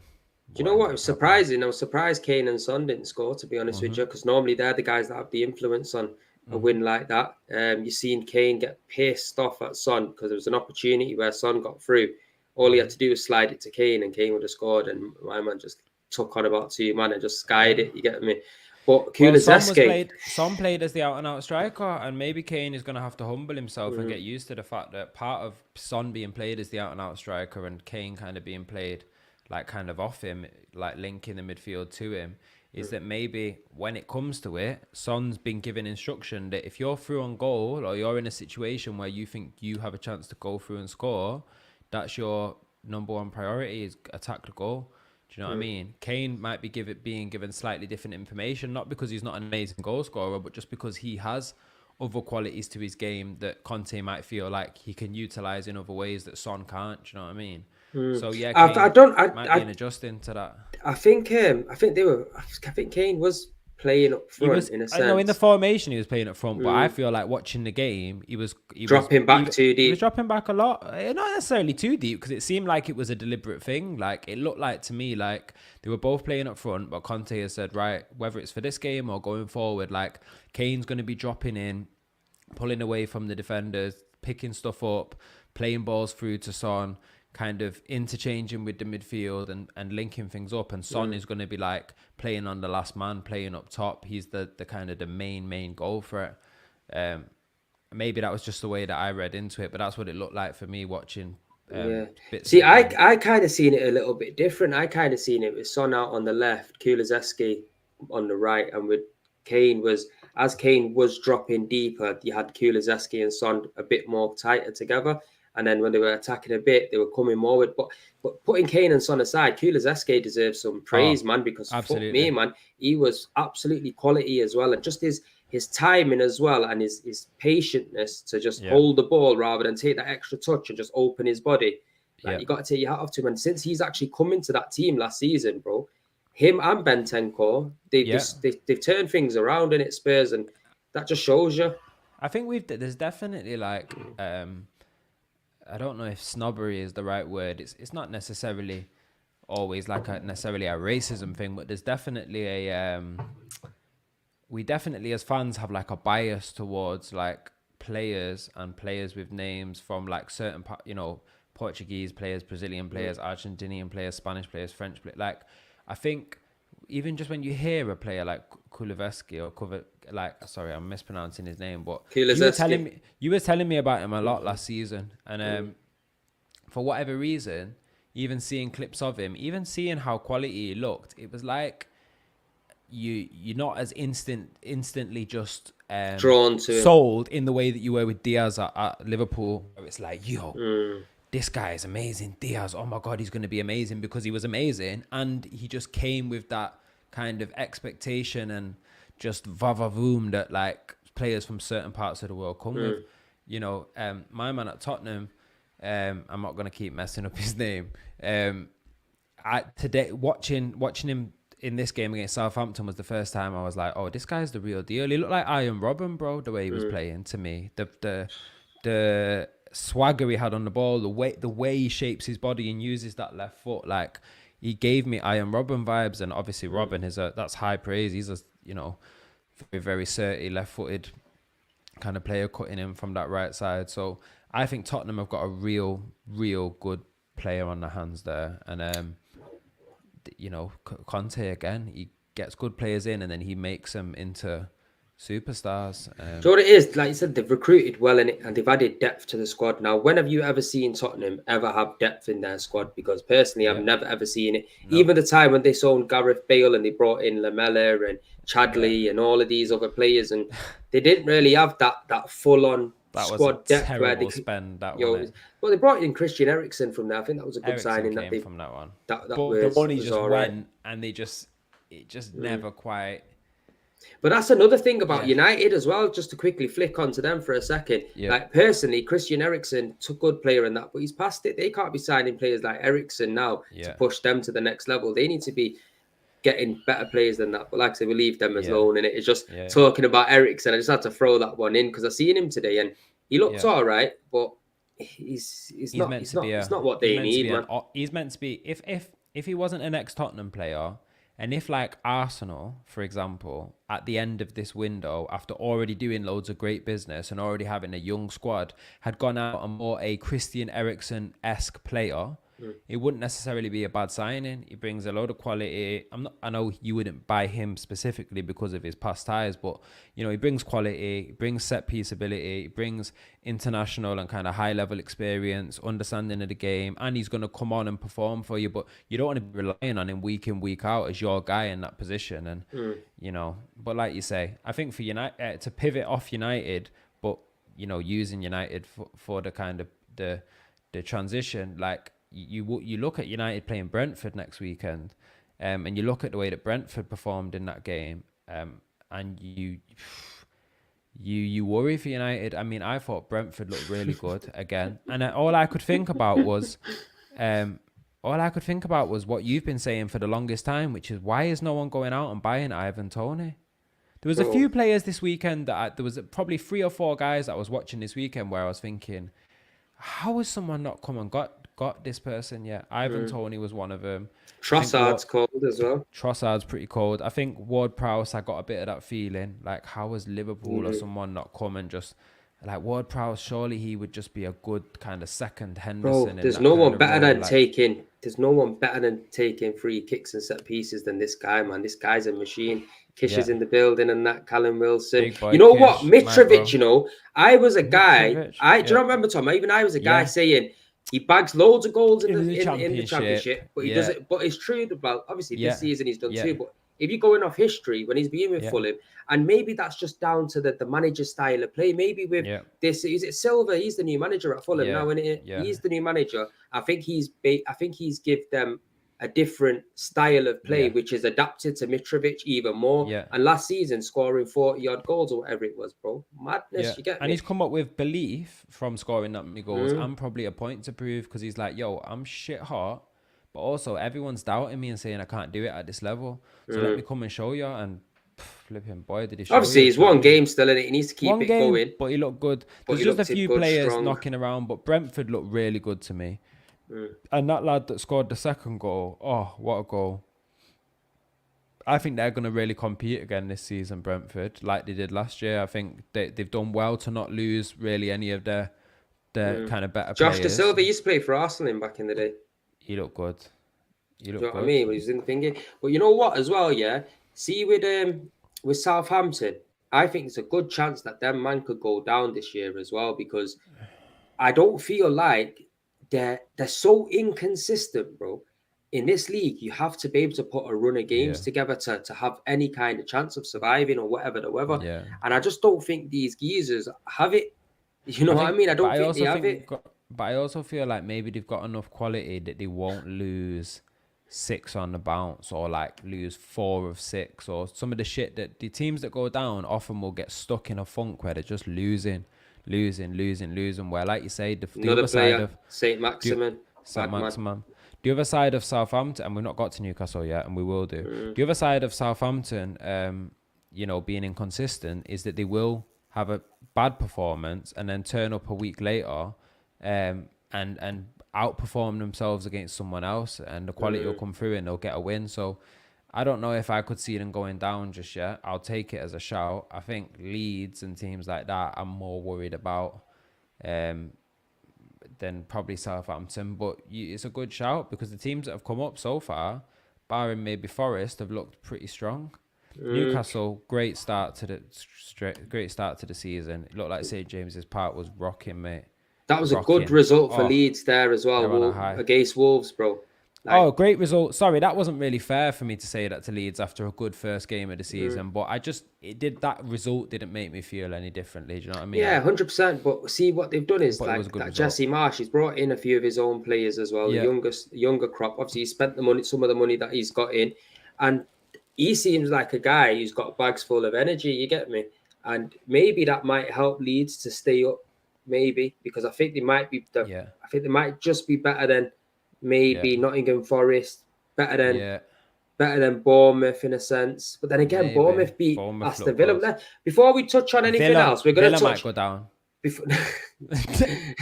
Do you know what? It was surprising. I was surprised Kane and Son didn't score, to be honest with you, because normally they're the guys that have the influence on a win like that. You've seen Kane get pissed off at Son because there was an opportunity where Son got through. All he had to do was slide it to Kane, and Kane would have scored. And my man just took on about 2 man and just skied it. You get me? But Kulusevski, Son played as the out and out striker, and maybe Kane is going to have to humble himself and get used to the fact that part of Son being played as the out and out striker and Kane kind of being played like kind of off him, like linking the midfield to him, is that maybe when it comes to it, Son's been given instruction that if you're through on goal or you're in a situation where you think you have a chance to go through and score, that's your number one priority, is attack the goal. Do you know what I mean? Kane might be being given slightly different information, not because he's not an amazing goal scorer, but just because he has other qualities to his game that Conte might feel like he can utilise in other ways that Son can't. Do you know what I mean? So yeah, Kane might be adjusting to that. I think Kane was playing up front in a sense. I know in the formation he was playing up front, but I feel like watching the game, he was dropping back too deep. He was dropping back a lot, not necessarily too deep, because it seemed like it was a deliberate thing. Like it looked like to me like they were both playing up front, but Conte has said, right, whether it's for this game or going forward, like Kane's going to be dropping in, pulling away from the defenders, picking stuff up, playing balls through to Son, kind of interchanging with the midfield and linking things up, and Son is going to be like playing on the last man, playing up top. He's the kind of the main goal for it. Maybe that was just the way that I read into it, but that's what it looked like for me watching. See, I kind of seen it a little bit different. I kind of seen it with Son out on the left, Kulusevski on the right, and with Kane as Kane was dropping deeper, you had Kulusevski and Son a bit more tighter together. And then when they were attacking a bit, they were coming more with. But putting Kane and Son aside, Kulusevski deserves some praise, man, because absolutely. Fuck me, man, he was absolutely quality as well. And just his timing as well, and his patientness to just hold the ball rather than take that extra touch and just open his body. Like, you got to take your hat off to him. And since he's actually come into that team last season, bro, him and Bentancur, they've turned things around in it, Spurs, and that just shows you. I think there's definitely like I don't know if snobbery is the right word. It's not necessarily always like necessarily a racism thing, but there's definitely a we definitely as fans have like a bias towards like players and players with names from like certain Portuguese players, Brazilian players, Argentinian players, Spanish players, French players. Like I think even just when you hear a player like Kuleveski or sorry, I'm mispronouncing his name, but you were telling me about him a lot last season, and for whatever reason, even seeing clips of him, even seeing how quality he looked, it was like you're not as instantly just drawn to sold in the way that you were with Diaz at Liverpool. Where it's like, this guy is amazing. Diaz, oh my God, he's going to be amazing, because he was amazing. And he just came with that kind of expectation and just va-va-voom that like players from certain parts of the world come with. My man at Tottenham, I'm not going to keep messing up his name. Today, watching him in this game against Southampton was the first time I was like, oh, this guy's the real deal. He looked like Iron Robin, bro, the way he was playing to me. The swagger he had on the ball, the way he shapes his body and uses that left foot, like he gave me Iron Robin vibes. And obviously Robin that's high praise. He's a very, very certy left-footed kind of player, cutting in from that right side. So I think Tottenham have got a real good player on their hands there. And Conte again, he gets good players in and then he makes them into superstars. So what it is, like you said, they've recruited well in it and they've added depth to the squad. Now, when have you ever seen Tottenham ever have depth in their squad? Because personally, I've never ever seen it. No. Even the time when they sold Gareth Bale and they brought in Lamella and Chadley and all of these other players, and they didn't really have that full-on squad depth where they spend that one. Well, they brought in Christian Eriksen from there. I think that was a good signing. That they from that one. But the money just went, and it just never quite. But that's another thing about United as well, just to quickly flick onto them for a second. Like personally, Christian Eriksen, a good player in that, but he's past it. They can't be signing players like Eriksen now to push them to the next level. They need to be getting better players than that. But like I said, we leave them as loan, and it's just talking about Eriksen. I just had to throw that one in because I seen him today and he looked all right, but he's not what they need, man. He's meant to be, if he wasn't an ex-Tottenham player, and if like Arsenal, for example, at the end of this window, after already doing loads of great business and already having a young squad, had gone out and bought a Christian Eriksen-esque player, it wouldn't necessarily be a bad signing. He brings a load of quality. I know you wouldn't buy him specifically because of his past ties, but he brings quality, he brings set piece ability, he brings international and kind of high level experience, understanding of the game, and he's going to come on and perform for you. But you don't want to be relying on him week in, week out as your guy in that position. And but like you say, I think for United to pivot off United, but using United for the kind of the transition, like. You look at United playing Brentford next weekend, and you look at the way that Brentford performed in that game, and you worry for United. I mean, I thought Brentford looked really good again, and all I could think about was what you've been saying for the longest time, which is why is no one going out and buying Ivan Toney? There was a few players this weekend there was probably 3 or 4 guys that I was watching this weekend where I was thinking, how has someone not come and got this person yet? Ivan Toney was one of them. Trossard's cold as well. Trossard's pretty cold. I think Ward-Prowse, I got a bit of that feeling. Like, how has Liverpool or someone not come and just... Like, Ward-Prowse, surely he would just be a good kind of second Henderson. Bro, there's no one better than taking... There's no one better than taking free kicks and set pieces than this guy, man. This guy's a machine. Kish is in the building and that, Callum Wilson. You know what? Mitrovic, I was a guy... do you not remember, Tom? Even I was a guy saying... He bags loads of goals in the championship, but he does it. But it's true about obviously this season he's done too. But if you're going off history when he's been with Fulham, and maybe that's just down to the manager's style of play. Maybe with this, is it Silva? He's the new manager at Fulham now, isn't it? He's the new manager. I think he's give them a different style of play, which is adapted to Mitrovic even more. And last season, scoring 40-odd goals or whatever it was, bro. Madness, you get me? And he's come up with belief from scoring that many goals and probably a point to prove because he's like, yo, I'm shit hot, but also everyone's doubting me and saying I can't do it at this level. So let me come and show you. And Flipping boy, did he show Obviously, you? he's Do you know what one I mean? game still in it. He needs to keep One it game, going. but he looked good. But There's he just a looked few good, players strong. knocking around, but Brentford looked really good to me. And that lad that scored the second goal, oh, what a goal. I think they're going to really compete again this season, Brentford, like they did last year. I think they've done well to not lose really any of their kind of better Josh De players. Silva used to play for Arsenal back in the day. He looked good. He Do you looked know what good. I mean? But he's in thinking. But you know what, as well, yeah. See with Southampton, I think it's a good chance that them man could go down this year as well, because I don't feel like they're so inconsistent, bro. In this league, you have to be able to put a run of games together to have any kind of chance of surviving or whatever the weather. Yeah. And I just don't think these geezers have it. You know what I mean? I don't think they have it. But I also feel like maybe they've got enough quality that they won't lose 6 on the bounce or like lose 4 of 6 or some of the shit that the teams that go down often will get stuck in a funk where they're just losing. Where, like you say, the other side of St. Maximin. The other side of Southampton, and we've not got to Newcastle yet, and we will do. The other side of Southampton, being inconsistent, is that they will have a bad performance and then turn up a week later, and outperform themselves against someone else, and the quality will come through and they'll get a win. So I don't know if I could see them going down just yet. I'll take it as a shout. I think Leeds and teams like that I'm more worried about than probably Southampton. But it's a good shout because the teams that have come up so far, barring maybe Forest, have looked pretty strong. Newcastle, great start to the season. It looked like St James's Park was rocking, mate. That was a good result for Leeds there as well, against Wolves, bro. Great result. Sorry, that wasn't really fair for me to say that to Leeds after a good first game of the season. But that result didn't make me feel any differently. Do you know what I mean? Yeah, 100%. But see, what they've done is that Jesse Marsh, he's brought in a few of his own players as well, the younger crop. Obviously, he spent some of the money that he's got in, and he seems like a guy who's got bags full of energy. You get me? And maybe that might help Leeds to stay up. Maybe because I think they might be. I think they might just be better than. Maybe Nottingham Forest, better than Bournemouth in a sense. But then again, Bournemouth beat Aston Villa. Before we touch on anything else, we're going to touch... might go down.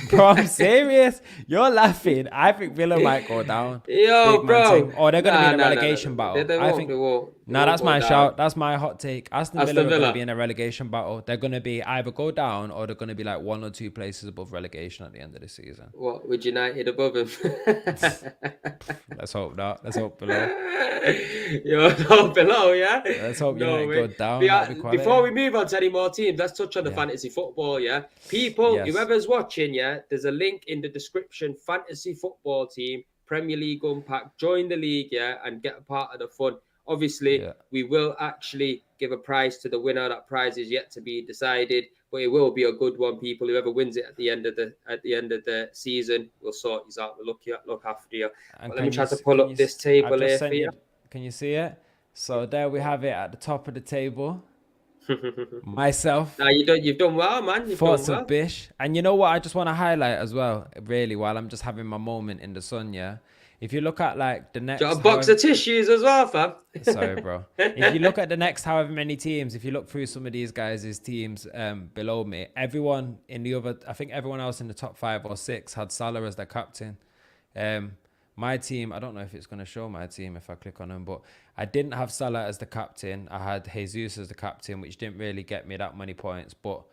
Bro, I'm serious. You're laughing. I think Villa might go down. Yo, bro. Or they're going to be in a relegation battle. They won't. That's my shout. That's my hot take. Aston Villa are going to be in a relegation battle. They're going to be either go down or they're going to be like 1 or 2 places above relegation at the end of the season. What, with United above him? Let's hope not. Let's hope below. You're below, yeah? Let's hope United go down. Before we move on to any more teams, let's touch on the fantasy football, yeah? People, whoever's watching, there's a link in the description. Fantasy football team, Premier League Unpacked. Join the league, and get a part of the fun. Obviously, we will actually give a prize to the winner. That prize is yet to be decided, but it will be a good one. People, whoever wins it at the end of the season, we'll sort you out. We'll look after you. Let me try to pull up this table here for you. Can you see it? So there we have it at the top of the table. Myself. Now you've done well, man. Thoughts of Bish. And you know what I just want to highlight as well, really, while I'm just having my moment in the sun, if you look at like the next... Got a box of tissues as well, fam. Sorry, bro. If you look at the next however many teams, if you look through some of these guys' teams below me, everyone in the other... I think everyone else in the top 5 or 6 had Salah as their captain. My team, I don't know if it's going to show my team if I click on them, but I didn't have Salah as the captain. I had Jesus as the captain, which didn't really get me that many points. But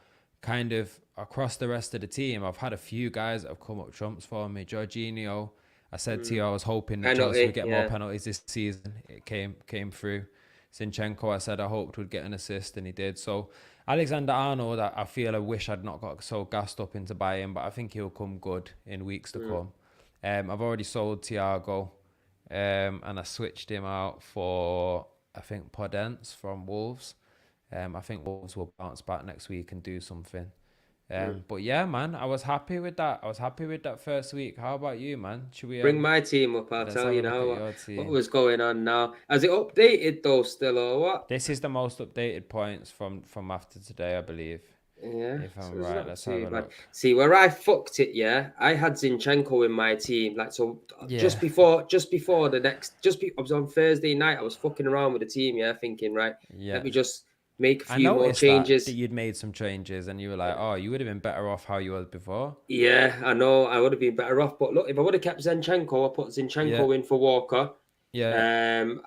kind of across the rest of the team, I've had a few guys that have come up trumps for me. Jorginho, I said to you, I was hoping that Chelsea would get more penalties this season. It came through. Zinchenko, I said I hoped would get an assist, and he did. So Alexander-Arnold, I wish I'd not got so gassed up into buying, but I think he'll come good in weeks to come. I've already sold Thiago, and I switched him out for, I think, Podence from Wolves. I think Wolves will bounce back next week and do something. But yeah, man, I was happy with that. I was happy with that first week. How about you, man? Should we bring my team up? I'll tell you now what was going on now. Has it updated though still or what? This is the most updated points from after today, I believe. Yeah, If so I'm it's right, not let's have too a bad. look. See where I fucked it. Yeah, I had Zinchenko in my team. Like so, Yeah, just before the next, I was on Thursday night. I was fucking around with the team. Yeah, thinking right, yeah. let me just make a I few more noticed that changes. you'd made some changes, and you were like, "Oh, you would have been better off how you was before." Yeah, I know. I would have been better off. But look, if I would have kept Zinchenko, I put Yeah, Zinchenko in for Walker. yeah.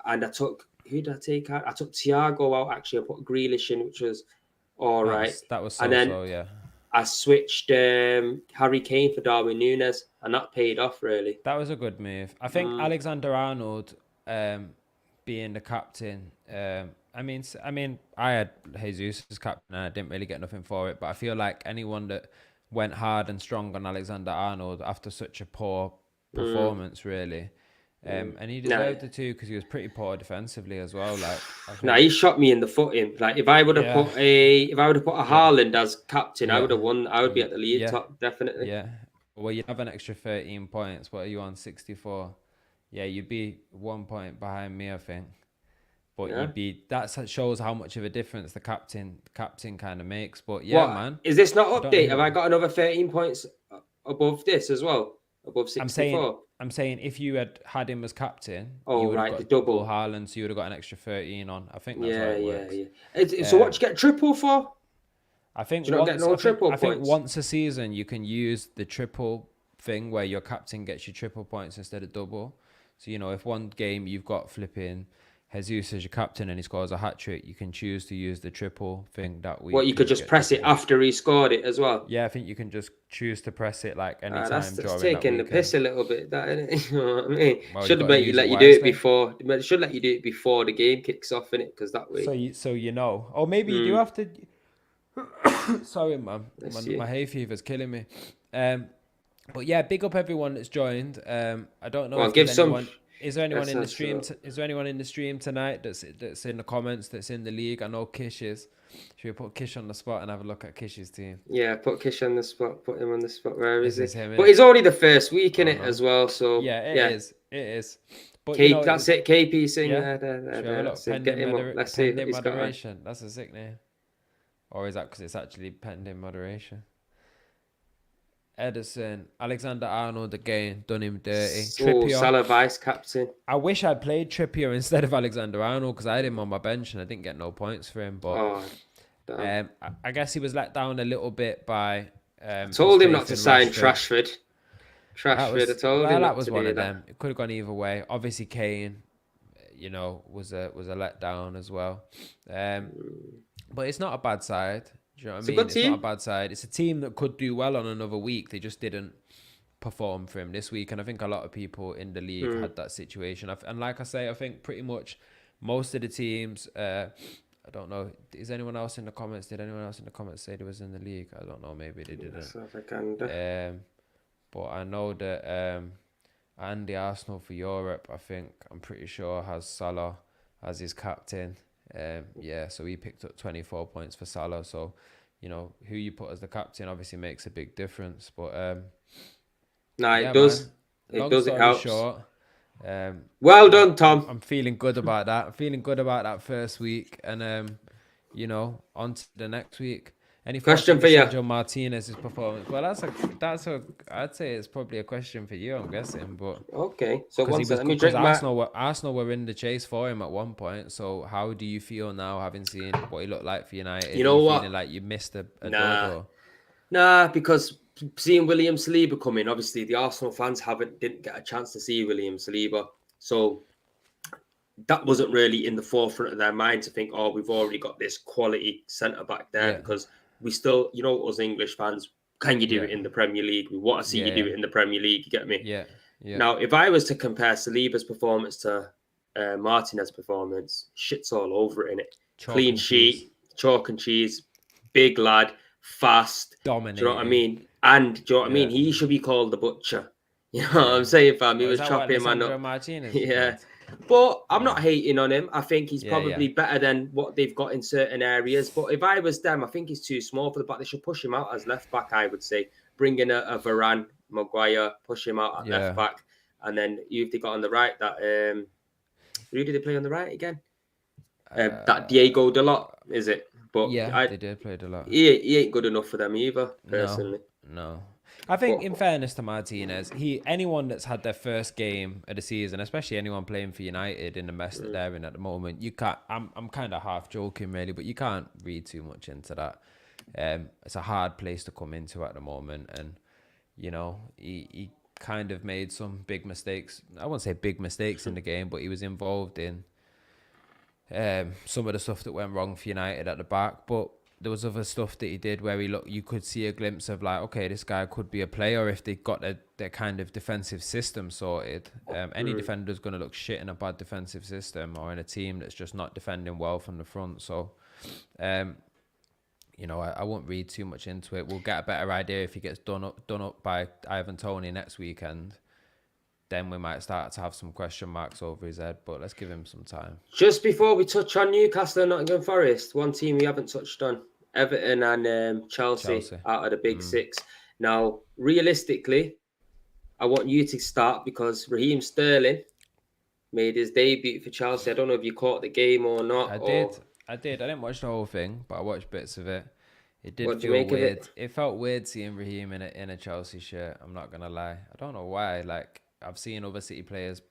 And I took who did I take out? I took Thiago out. Actually, I put Grealish in, which was all right. That was And then so. Yeah, I switched Harry Kane for Darwin Núñez, and that paid off really. that was a good move. I think Mm, Alexander Arnold, being the captain. I had Jesus as captain, and I didn't really get nothing for it. But I feel like anyone that went hard and strong on Alexander Arnold after such a poor mm, performance, really. And he nah, deserved it too because he was pretty poor defensively as well. Like I nah, think, he shot me in the foot. Him like yeah, if I would have put a yeah, Haaland as captain, I yeah, would have won. I would be yeah, at the league yeah, top definitely. yeah. Well, you have an extra 13 points. What are you on? 64. Yeah, you'd be 1 point behind me, I think. But Yeah. you'd be that shows how much of a difference the captain kind of makes. But yeah, What man, is this not I don't know update? Have who. I got another 13 points above this as well? Above I'm saying 64? I'm saying if you had him as captain, you Oh would have right, the got double double. Haaland, so you would have got an extra 13 on. I think that's how Yeah, it yeah, works. yeah. So what Um, do you get triple for? I think Do you not get once no I think triple I think points? once a season you can use the triple thing where your captain gets you triple points instead of double. So if one game you've got flipping Jesus as your captain and he scores a hat trick, you can choose to use the triple thing that What, week you and could just just get press triple it points. after he scored it as well. Yeah, I think you can just choose to press it like any time That's during that taking the weekend. piss a little bit. That innit? You know what I mean? Well, you Should got to make you use it let you do it wisely. before. It should let you do it before the game kicks off in it, because that way. Or maybe you do Mm, have to. Sorry, man. let's My see. hay fever's killing me. Um, but yeah, big up everyone that's joined. I don't know Well, if there's give some. anyone. Is there anyone Let's in the have stream? some. Is there anyone in the stream tonight that's in the comments that's in the league? I know Kish is. Should we put Kish on the spot and have a look at Kish's team? Yeah, put Kish on the spot. Put him on the spot. Where is This he? is him, But innit? it's only the first week in Oh it no. as well. So Yeah, it yeah, is. It is. But K. That's it. KP sing yeah. there, there, there, Should we have a there. look? That's it. Get him up. Let's see what Pending he's got on. moderation. That's a sick name. Or is that because it's actually pending moderation? Edison, Alexander Arnold again, done him dirty. Oh, Trippier. Salah vice captain. I wish I'd played Trippier instead of Alexander Arnold because I had him on my bench and I didn't get no points for him. But Oh, damn. I guess he was let down a little bit by his Told him not faith to in sign Rashford. Trashford. That Trashford. I was told him that not was to one do of that. them. It could have gone either way. Obviously, Kane, was a letdown as well. But it's not a bad side. Do you know what It's I a mean? good It's not a team. bad side. It's a team that could do well on another week. They just didn't perform for him this week, and I think a lot of people in the league had that situation. And like I say, I think pretty much most of the teams. I don't know. Is anyone else in the comments? Did anyone else in the comments say they was in the league? I don't know. Maybe they didn't. South Africa. But I know that Andy Arsenal for Europe, I'm pretty sure has Salah as his captain. Yeah, so he picked up 24 points for Salah. So, who you put as the captain obviously makes a big difference. But No, yeah, it does. man. It Long does. It story helps. short, Well done, Tom. I'm feeling good about that. I'm feeling good about that first week, and on to the next week. Any thoughts Question on for you. Lisandro Martinez's performance? Well, I'd say it's probably a question for you. I'm guessing, but Okay. So because let me because drink my. Arsenal were in the chase for him at one point. So how do you feel now, having seen what he looked like for United? You Are know you what? feeling like you missed a Nah. dodo? Nah, because seeing William Saliba come in, obviously the Arsenal fans didn't get a chance to see William Saliba, so that wasn't really in the forefront of their mind to think, oh, we've already got this quality centre back there, Yeah, because we still, us English fans, can you do yeah, it in the Premier League? We want to see you do yeah, it in the Premier League. You get me? yeah, yeah. Now, if I was to compare Saliba's performance to Martinez's performance, shit's all over it, innit? Chalk Clean and cheese, sheet, chalk and cheese, big lad, fast. Do you know what I dominating. mean? And do you know what I mean? Yeah, He should be called the butcher. You know what yeah. I'm saying, fam? He Oh, is was that what chopping man Lisandro up. Martinez is Yeah. called? But I'm Yeah, not hating on him. I think he's yeah, yeah. probably better than what they've got in certain areas. But if I was them, I think he's too small for the back. They should push him out as left back, I would say. Bring in a Varane, Maguire, push him out at left Yeah. back. And then you've got on the right that who did they play on the right again? That Diego Dalot, is it? But Yeah, they did played a lot. he ain't good enough for them either, personally. No. I think, in fairness to Martinez, anyone that's had their first game of the season, especially anyone playing for United in the mess that they're in at the moment, you can't. I'm kind of half joking, really, but you can't read too much into that. It's a hard place to come into at the moment, and he kind of made some big mistakes. I won't say big mistakes in the game, but he was involved in some of the stuff that went wrong for United at the back. But there was other stuff that he did where you could see a glimpse of like, okay, this guy could be a player if they got their kind of defensive system sorted. Any defender's going to look shit in a bad defensive system or in a team that's just not defending well from the front. So, I won't read too much into it. We'll get a better idea if he gets done up by Ivan Toney next weekend. Then we might start to have some question marks over his head, but let's give him some time. Just before we touch on Newcastle and Nottingham Forest, one team we haven't touched on, Everton and Chelsea out of the big six. Now, realistically, I want you to start because Raheem Sterling made his debut for Chelsea. I don't know if you caught the game or not. I did. I didn't watch the whole thing, but I watched bits of it. It did feel weird. It felt weird seeing Raheem in a Chelsea shirt. I'm not gonna lie. I don't know why. Like, I've seen other City players.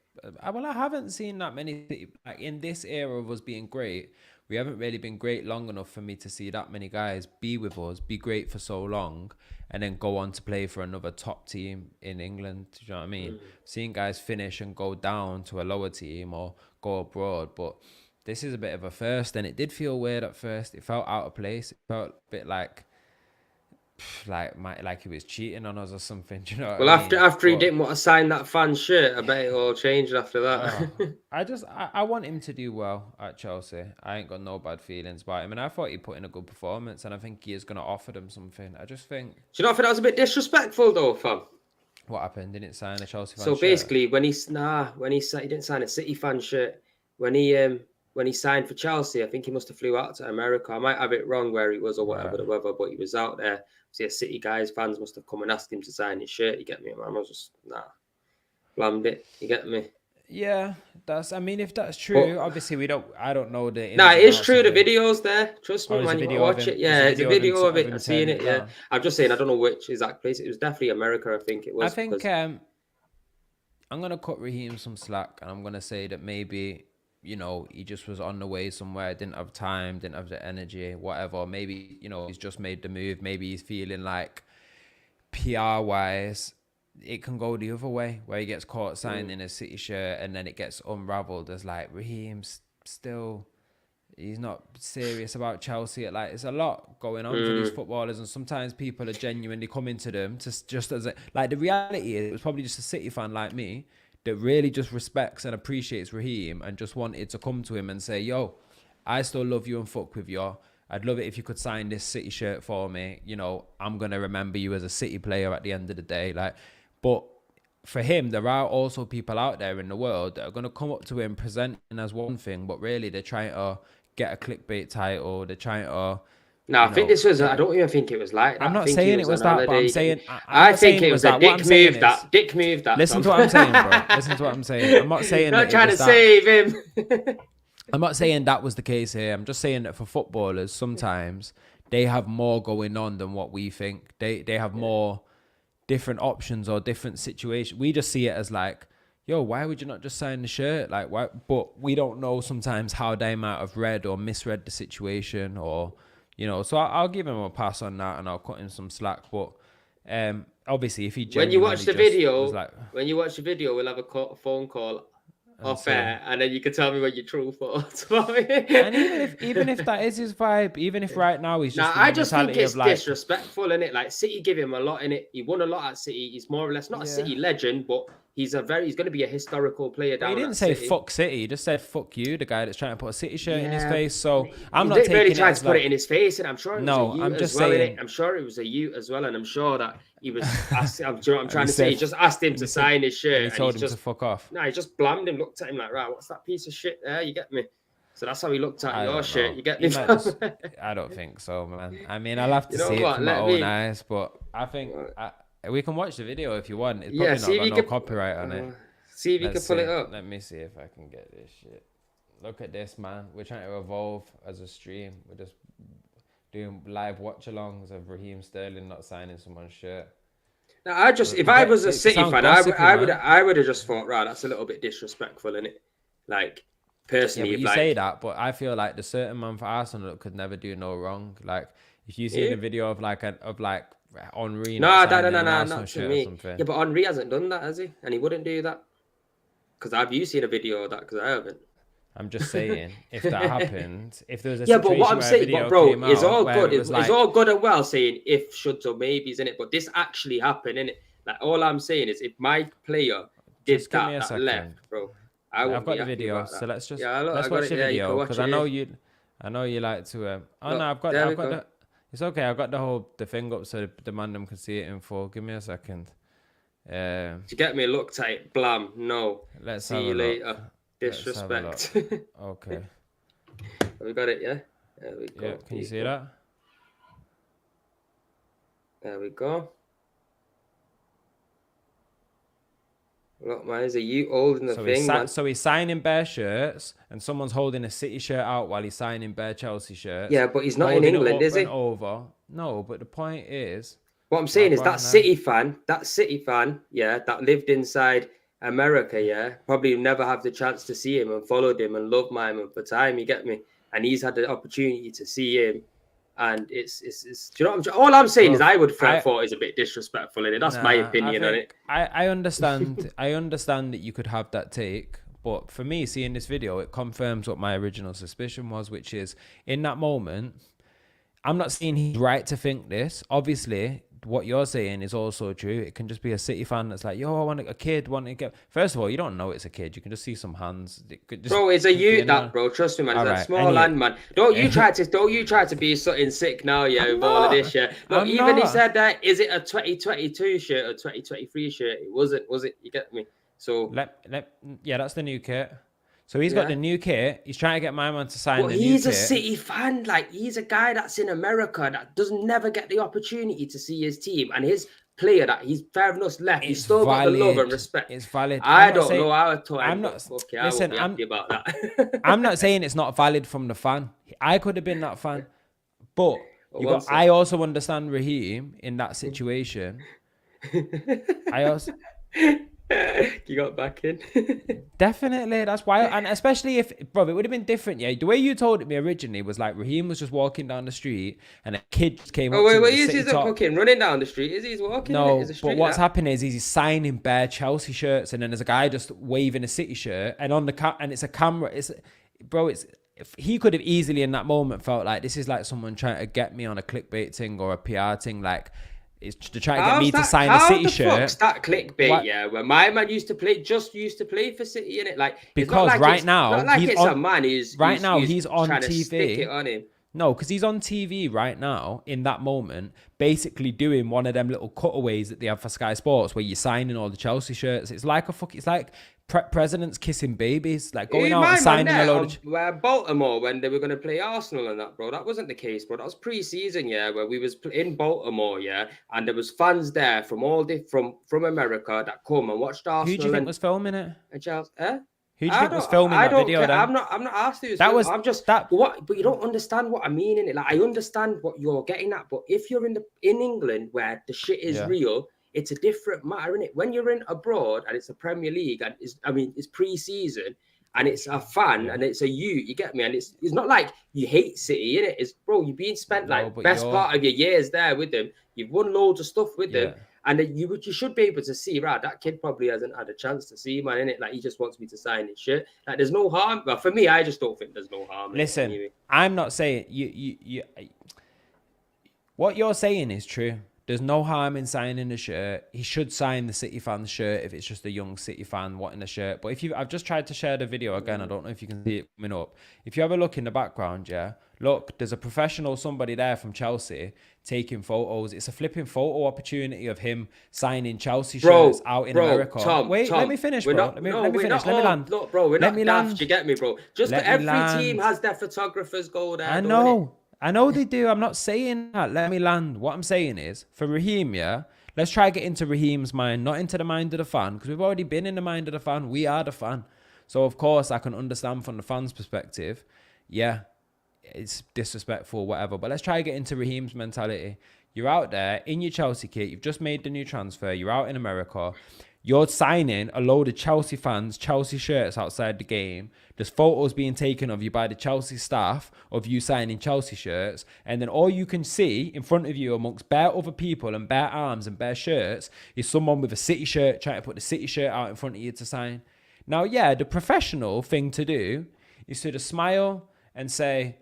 I haven't seen that many City, like in this era of us being great. We haven't really been great long enough for me to see that many guys be with us, be great for so long, and then go on to play for another top team in England. Do you know what I mean? Seeing guys finish and go down to a lower team or go abroad, but this is a bit of a first, and it did feel weird at first. It felt out of place. It felt a bit like he was cheating on us or something. Do you know what I mean? After he didn't want to sign that fan shirt, I bet it all changed after that. I want him to do well at Chelsea. I ain't got no bad feelings about him, and I thought he put in a good performance, and I think he is going to offer them something. I just think. Do you not think that was a bit disrespectful though, fam? What happened? Didn't sign a Chelsea fan shirt? So basically, when he didn't sign a City fan shirt. When he signed for Chelsea, I think he must have flew out to America. I might have it wrong where he was or whatever, but he was out there. See, City guys, fans must have come and asked him to sign his shirt. You get me? I was just blamed it. You get me? Yeah, if that's true, obviously I don't know the. It is true. The video's there. Trust me, man. You watch it. Yeah, it's a video of it. I've seen it. Yeah, I'm just saying. I don't know which exact place. It was definitely America. I think it was. I think I'm gonna cut Raheem some slack, and I'm gonna say that maybe. He just was on the way somewhere, didn't have time, didn't have the energy, whatever. Maybe, he's just made the move. Maybe he's feeling like PR-wise, it can go the other way, where he gets caught signing a City shirt and then it gets unraveled as like, Raheem's still, he's not serious about Chelsea. Like, it's a lot going on for these footballers, and sometimes people are genuinely coming to them to just as the reality is, it was probably just a City fan like me that really just respects and appreciates Raheem and just wanted to come to him and say, yo, I still love you and fuck with you. I'd love it if you could sign this City shirt for me. I'm going to remember you as a City player at the end of the day. But for him, there are also people out there in the world that are going to come up to him presenting as one thing, but really they're trying to get a clickbait title. They're trying to... No, I think this was. I don't even think it was like that. I'm not saying it was that, but I'm saying. I think it was a dick move. Dick move. That. Listen to what I'm saying, bro. Listen to what I'm saying. I'm not saying. Not trying to save him. I'm not saying that was the case here. I'm just saying that for footballers, sometimes they have more going on than what we think. They have more different options or different situations. We just see it as like, yo, why would you not just sign the shirt? Like, why? But we don't know sometimes how they might have read or misread the situation or. So I'll give him a pass on that, and I'll cut him some slack. But obviously, if he when you watch the video, we'll have a phone call off air, and then you can tell me what your true thoughts about it. And even if that is his vibe, even if right now he's just, I just think it's disrespectful, innit? Like, City give him a lot in it. He won a lot at City. He's more or less not a City legend, but he's going to be a historical player down. He didn't say City. Fuck City. He just said fuck you, the guy that's trying to put a City shirt in his face. So I'm not taking really trying to put it in his face, and I'm sure it was a you I'm just as well. saying. I'm sure it was a you as well, and I'm sure that he was. I'm trying to say he just asked him to sign his shirt. And he told him to fuck off. No, he just blamed him. Looked at him like, right, what's that piece of shit there? You get me? So that's how he looked at your shirt. You get me? I don't think so, man. I mean, I'll have to see it with my own eyes, but I think we can watch the video if you want. It's probably not got no copyright on it. See if you can pull it up. Let me see if I can get this shit. Look at this, man. We're trying to evolve as a stream. We're just doing live watch-alongs of Raheem Sterling not signing someone's shirt. Now, if I was a City fan, man. I would have just thought, right, that's a little bit disrespectful, isn't it? Like, personally, yeah, but you say that, but I feel like the certain man for Arsenal that could never do no wrong. Like, if you see a video of Henri not signing an Arsenal shirt or something. Yeah, but Henri hasn't done that, has he? And he wouldn't do that. Because have you seen a video of that? Because I haven't. I'm just saying, if that happened, if there was a yeah, situation but what I'm where saying, a video bro, came it's out all where good. It's all good and well saying if, shoulds, or maybes, in it. But this actually happened, innit? Like, all I'm saying is, if my player did that left, bro, I've got the video, so let's watch the video because I know you like to. I've got the. It's okay. I've got the thing up so the man them can see it in full. Give me a second. To get me a look tight, blam. No. Let's see you later. Disrespect. Okay. We got it, yeah? There we go. Yeah, can you see that? There we go. Look, man, is you holding the thing, man? So he's signing bare shirts, and someone's holding a City shirt out while he's signing bare Chelsea shirts. Yeah, but he's not in England, is he? No, but the point is... What I'm saying is that City fan, yeah, that lived inside America, yeah, probably never have the chance to see him and followed him and loved him for time, you get me? And he's had the opportunity to see him. And it's do you know what all I'm saying is I would thought it's a bit disrespectful in it. That's my opinion on it. I understand that you could have that take, but for me, seeing this video, it confirms what my original suspicion was, which is in that moment, I'm not saying he's right to think this. Obviously, what you're saying is also true. It can just be a City fan that's like, yo, I want a kid, want to get... First of all, you don't know it's a kid. You can just see some hands. Bro, it's a youth that, bro. Trust me, man. It's a small land, man. Don't you try to be something sick now, yeah, with all of this, yeah. Look, he said that, is it a 2022 shirt or 2023 shirt? It wasn't, was it? You get me? So... Yeah, that's the new kit. So he's got the new kit. He's trying to get my man to sign the new kit. He's a City fan. Like, he's a guy that's in America that doesn't never get the opportunity to see his team. And his player that he's fair enough left, he's still got the love and respect. It's valid. I don't know how to I'm not... Listen, I'm happy about that. I'm not saying it's not valid from the fan. I could have been that fan. But I also understand Raheem in that situation. You got back in. Definitely, that's why. And especially if, bro, it would have been different, yeah. The way you told it me originally was like Raheem was just walking down the street and a kid just came up to him. He's not fucking running down the street, is he? He's walking. No, but what's happening is he's signing bare Chelsea shirts, and then there's a guy just waving a City shirt, and on the and it's a camera. He could have easily in that moment felt like this is like someone trying to get me on a clickbait thing or a PR thing, like. It's to try to get me to sign a City shirt. How the fuck's that clickbait, yeah? Where my man used to play for City, innit? Like, because he's on trying TV. To stick it on him. No, because he's on TV right now in that moment, basically doing one of them little cutaways that they have for Sky Sports, where you're signing all the Chelsea shirts. It's like it's like presidents kissing babies, like going out and signing a load of... Where Baltimore, when they were going to play Arsenal and that, bro, that wasn't the case, bro. That was pre-season, yeah, where we was in Baltimore, yeah, and there was fans there from from America that come and watched Arsenal. Who do you think was filming it? And Charles, Who do you think was filming that video? Then? I'm not asked who. I'm just that. But you don't understand what I mean in it. Like, I understand what you're getting at, but if you're in England where the shit is real, it's a different matter, innit? When you're in abroad and it's a Premier League and it's pre-season and it's a fan and it's you get me? And it's not like you hate City, innit? It's, bro, you're being spent best part of your years there with them. You've won loads of stuff with them. And you should be able to see, right, that kid probably hasn't had a chance to see, man, innit? Like, he just wants me to sign his shit. Like, there's no harm. Well, for me, I just don't think there's no harm. Listen, anyway. I'm not saying... What you're saying is true. There's no harm in signing a shirt. He should sign the City fan's shirt if it's just a young City fan wanting a shirt. But I've just tried to share the video again. I don't know if you can see it coming up. If you have a look in the background, look, there's a professional, somebody there from Chelsea taking photos. It's a flipping photo opportunity of him signing Chelsea shirts out in America. Tom, let me finish, bro. Let me finish. Let me land. Look, bro, we're not daft. You get me, bro? Just every team has their photographers go there. I know they do. I'm not saying that. Let me land. What I'm saying is, for Raheem, let's try to get into Raheem's mind, not into the mind of the fan, because we've already been in the mind of the fan. We are the fan. So, of course, I can understand from the fan's perspective. Yeah, it's disrespectful, whatever. But let's try to get into Raheem's mentality. You're out there in your Chelsea kit. You've just made the new transfer. You're out in America. You're signing a load of Chelsea fans, Chelsea shirts outside the game. There's photos being taken of you by the Chelsea staff of you signing Chelsea shirts. And then all you can see in front of you amongst bare other people and bare arms and bare shirts is someone with a City shirt trying to put the City shirt out in front of you to sign. Now, yeah, the professional thing to do is to just smile and say,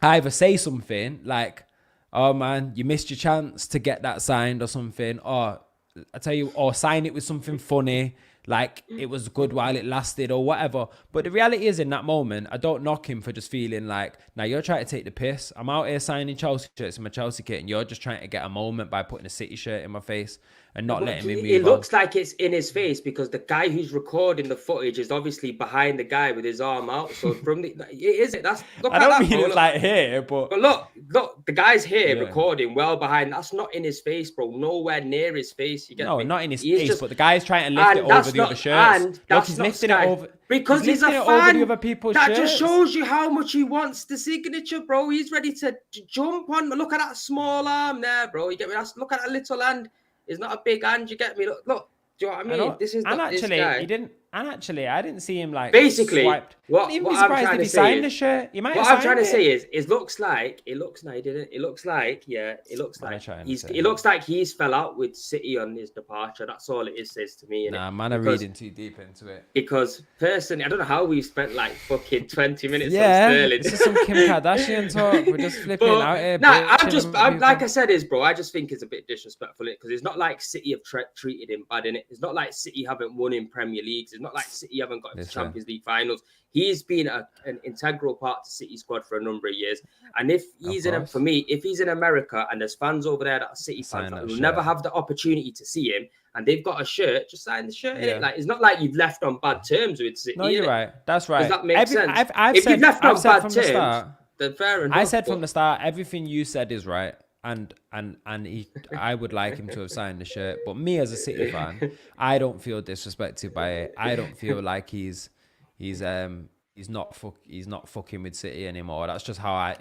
either say something like, oh man, you missed your chance to get that signed or something. Or I tell you, or sign it with something funny, like it was good while it lasted or whatever. But the reality is in that moment, I don't knock him for just feeling like, now you're trying to take the piss. I'm out here signing Chelsea shirts in my Chelsea kit and you're just trying to get a moment by putting a City shirt in my face and not letting me move on. It looks like it's in his face because the guy who's recording the footage is obviously behind the guy with his arm out. So from the, is it? That's look. I don't mean it's like here, but look, the guy's here recording well behind. That's not in his face, bro. Nowhere near his face. You get me? Not in his face, but the guy's trying to lift it over the other shirts. And that's he's not lifting it over because he's a fan. Over the other people's that shirts. just shows you how much he wants the signature, bro. He's ready to jump on. Look at that small arm there, bro. You get me? Look at that little hand. It's not a big hand, you get me? Look, do you know what I mean? This is not this guy. I didn't see him like basically swiped. What I'm trying if to he say signed is, the shirt. He might what have I'm trying to it. say is, it looks like he's fell out with City on his departure. That's all it says to me. Nah, man, I'm reading too deep into it. Because personally, I don't know how we spent like fucking 20 minutes on Sterling. This is some Kim Kardashian talk. We're just flipping out here. Like I said, bro, I just think it's a bit disrespectful because it's not like City have treated him bad in it. It's not like City haven't won in Premier Leagues. It's not like City haven't got to Champions League finals. He's been an integral part to City squad for a number of years. And if he's if he's in America and there's fans over there that are City fans that will never have the opportunity to see him and they've got a shirt, just sign the shirt. Innit? Like, it's not like you've left on bad terms with City. No, you're right. That's right. Does that make sense? If you've left on bad terms, then fair enough. I said from the start, everything you said is right. And I would like him to have signed the shirt. But me as a City fan, I don't feel disrespected by it. I don't feel like he's not fucking with City anymore. That's just how I'm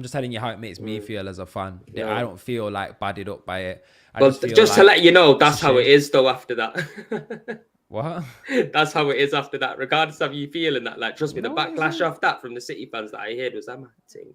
just telling you how it makes me feel as a fan. I don't feel like badded up by it. Just to let you know, that's how it is though after that. What? That's how it is after that. Regardless of you feeling that, like, trust me, the backlash off that from the City fans that I heard was that mad thing.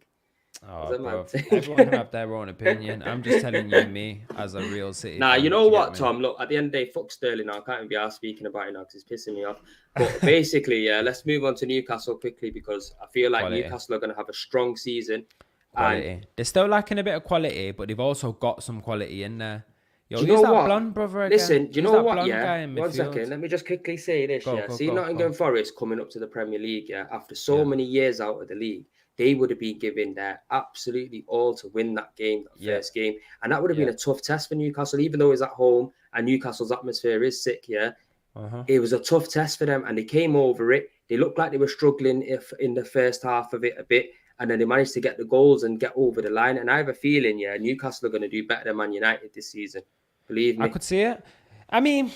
Oh, bro. Everyone can have their own opinion. I'm just telling you, me as a real City. Nah, you know what, Tom? Look, at the end of the day, fuck Sterling now. I can't even be asked speaking about it now because it's pissing me off. But basically, let's move on to Newcastle quickly because I feel like Newcastle are going to have a strong season. Quality. They're still lacking a bit of quality, but they've also got some quality in there. Yo, do you know what? Blonde brother again? Listen, do you know what? Yeah, 1 second. Let me just quickly say this. See, Nottingham Forest coming up to the Premier League. Yeah, after so many years out of the league, they would have been giving their absolutely all to win that game, that first game, and that would have been a tough test for Newcastle. Even though it's at home and Newcastle's atmosphere is sick, it was a tough test for them, and they came over it. They looked like they were struggling in the first half of it a bit. And then they managed to get the goals and get over the line. And I have a feeling, Newcastle are going to do better than Man United this season. Believe me. I could see it. I mean,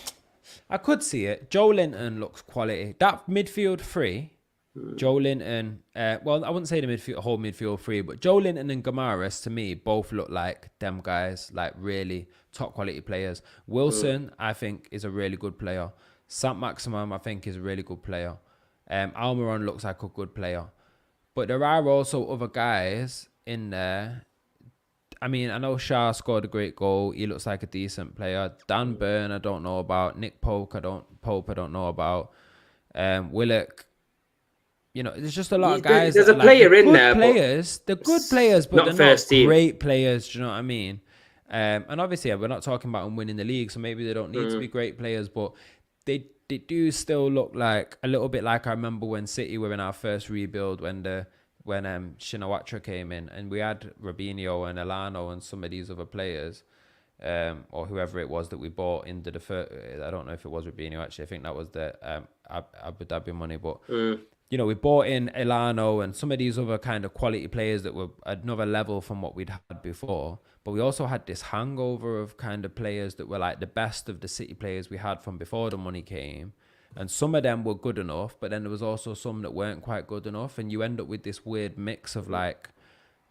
I could see it. Joe Linton looks quality. That midfield three, Joe Linton, well, I wouldn't say the whole midfield three, but Joe Linton and Gamaris, to me, both look like them guys, like really top quality players. Wilson, I think, is a really good player. Saint-Maximin, I think, is a really good player. Almiron looks like a good player. But there are also other guys in there. I mean, I know Shah scored a great goal. He looks like a decent player. Dan Burn, I don't know about. Nick Pope, I don't know about. Willock. You know, there's just a lot of guys. There's a player in there. They're good players, but they're not great players. Do you know what I mean? And obviously, we're not talking about them winning the league, so maybe they don't need to be great players, but they do still look like a little bit like I remember when City were in our first rebuild when Shinawatra came in and we had Robinho and Elano and some of these other players, or whoever it was that we bought into the first. I don't know if it was Robinho actually. I think that was the Abu Dhabi money, but you know, we bought in Elano and some of these other kind of quality players that were another level from what we'd had before. But we also had this hangover of kind of players that were like the best of the City players we had from before the money came. And some of them were good enough, but then there was also some that weren't quite good enough. And you end up with this weird mix of like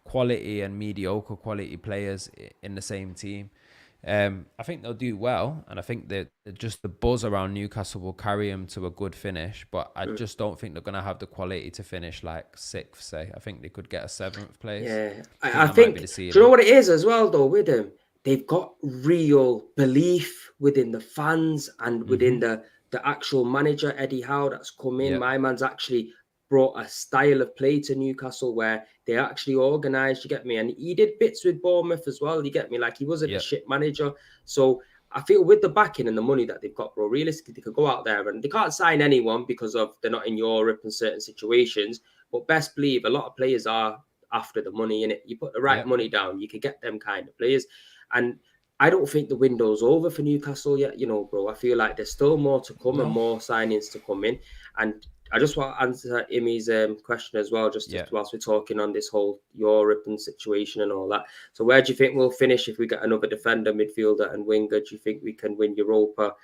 quality and mediocre quality players in the same team. I think they'll do well, and I think that just the buzz around Newcastle will carry them to a good finish. But I just don't think they're going to have the quality to finish like sixth. Say, I think they could get a seventh place. Yeah, I I that might be think. the Do you know ceiling. what it is as well, though? With them, they've got real belief within the fans and within the actual manager Eddie Howe that's come in. Yeah, My man's actually brought a style of play to Newcastle where they actually organised. You get me? And he did bits with Bournemouth as well. You get me? Like he wasn't a yeah, shit manager. So I feel with the backing and the money that they've got, bro, realistically, they could go out there and they can't sign anyone because of they're not in Europe in certain situations. But best believe a lot of players are after the money in it. You put the right yeah. money down, you could get them kind of players. And I don't think the window's over for Newcastle yet, bro. I feel like there's still more to come and No. more signings to come in. And I just want to answer Imi's question as well, just Yeah. whilst we're talking on this whole Europe and situation and all that. So where do you think we'll finish if we get another defender, midfielder and winger? Do you think we can win Europa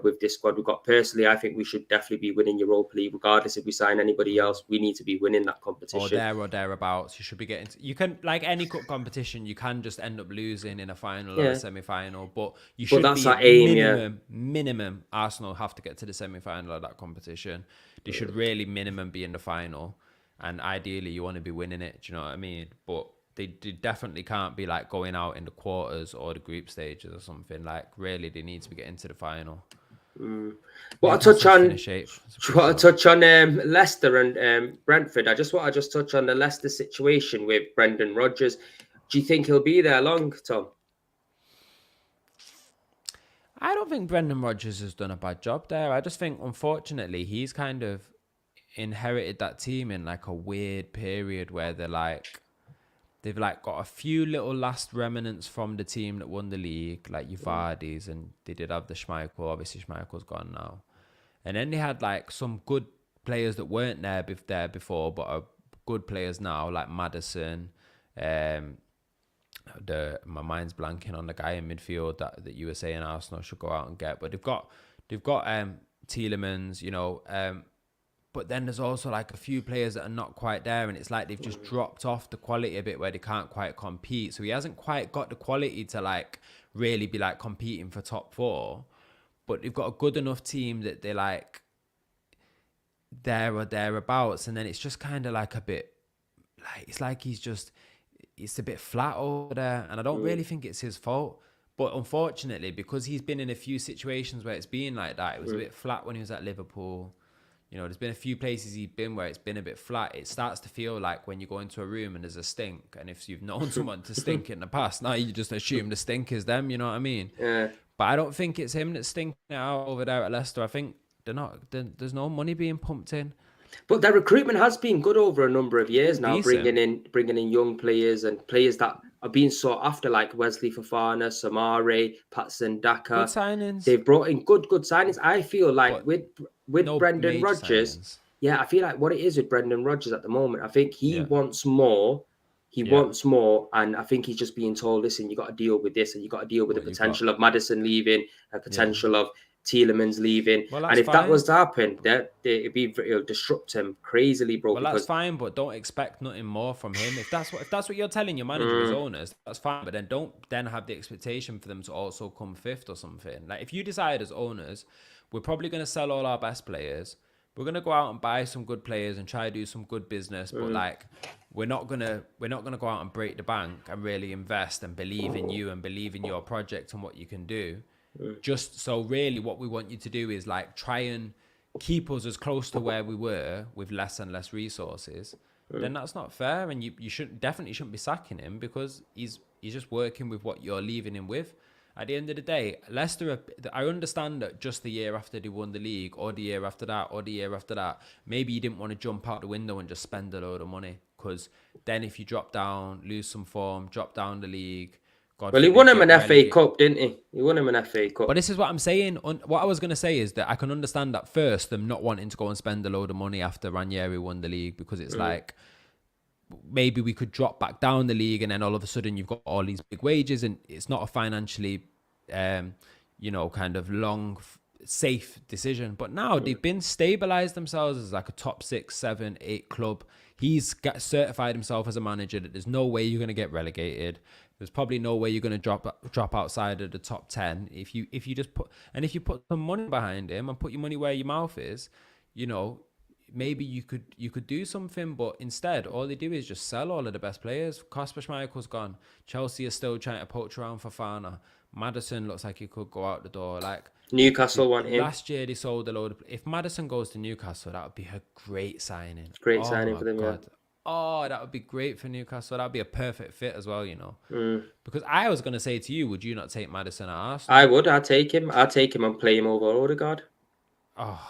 with this squad we've got? Personally, I think we should definitely be winning Europa League. Regardless if we sign anybody else, we need to be winning that competition. Or thereabouts. You should be getting. You can, like any cup competition, you can just end up losing in a final or a semi-final. But you should that's be our at aim, minimum. Arsenal have to get to the semi-final of that competition. They should really minimum be in the final, and ideally you want to be winning it. Do you know what I mean? But they definitely can't be like going out in the quarters or the group stages or something. Like really, they need to be getting to the final. What I touch on, Leicester and Brentford. I just want to touch on the Leicester situation with Brendan Rodgers. Do you think he'll be there long, Tom? I don't think Brendan Rodgers has done a bad job there. I just think, unfortunately, he's kind of inherited that team in like a weird period where they've like got a few little last remnants from the team that won the league, like Uvardis, and they did have the Schmeichel. Obviously, Schmeichel's gone now. And then they had like some good players that weren't there before, but are good players now, like Maddison. My mind's blanking on the guy in midfield that you were saying Arsenal should go out and get, but they've got Tielemans, but then there's also like a few players that are not quite there, and it's like they've just dropped off the quality a bit where they can't quite compete. So he hasn't quite got the quality to like really be like competing for top four, but they've got a good enough team that they're like there or thereabouts, and then it's just kind of like a bit like it's like it's a bit flat over there, and I don't really think it's his fault. But unfortunately, because he's been in a few situations where it's been like that, it was a bit flat when he was at Liverpool. There's been a few places he's been where it's been a bit flat. It starts to feel like when you go into a room and there's a stink, and if you've known someone to stink in the past, now you just assume the stink is them, you know what I mean? Yeah. But I don't think it's him that's stinking it out over there at Leicester. I think there's no money being pumped in. But their recruitment has been good over a number of years now, Decent. bringing in young players and players that are being sought after, like Wesley Fofana, Samare, Patson Daka. Good signings. They've brought in good signings. I feel like with no Brendan Rodgers, I feel like what it is with Brendan Rodgers at the moment, I think he wants more. He wants more, and I think he's just being told, listen, you got to deal with this, and you got to deal with the potential of Maddison leaving, a potential of Tielemans leaving. And if that was to happen, it'll disrupt him crazily, bro. Well, that's fine, but don't expect nothing more from him. If that's what you're telling your manager as owners, that's fine. But then don't have the expectation for them to also come fifth or something. Like if you decide as owners, we're probably going to sell all our best players. We're going to go out and buy some good players and try to do some good business, but like we're not gonna go out and break the bank and really invest and believe in you and believe in your project and what you can do. Just so really what we want you to do is like try and keep us as close to where we were with less and less resources. Then that's not fair, and you definitely shouldn't be sacking him because he's just working with what you're leaving him with. At the end of the day, Leicester, I understand that just the year after they won the league, or the year after that, or the year after that, maybe you didn't want to jump out the window and just spend a load of money. Because then if you drop down, lose some form, drop down the league... he won him an FA Cup, didn't he? He won him an FA Cup. But this is what I'm saying. What I was going to say is that I can understand at first them not wanting to go and spend a load of money after Ranieri won the league, because it's like... maybe we could drop back down the league and then all of a sudden you've got all these big wages and it's not a financially, kind of long safe decision. But now they've been stabilized themselves as like a top 6, 7, 8 club. He's certified himself as a manager that there's no way you're going to get relegated. There's probably no way you're going to drop outside of the top 10 if you just put some money behind him and put your money where your mouth is. You know, maybe you could do something, but instead all they do is just sell all of the best players. Kasper Schmeichel's gone. Chelsea is still trying to poach around for Fana. Maddison looks like he could go out the door. Like Newcastle want him. Last year they sold a load of... If Maddison goes to Newcastle, that would be a great signing. Great signing for them, God. Yeah. Oh, that would be great for Newcastle. That would be a perfect fit as well, you know. Because I was going to say to you, would you not take Maddison at Arsenal? I would. I'd take him. And play him over Odegaard. Oh,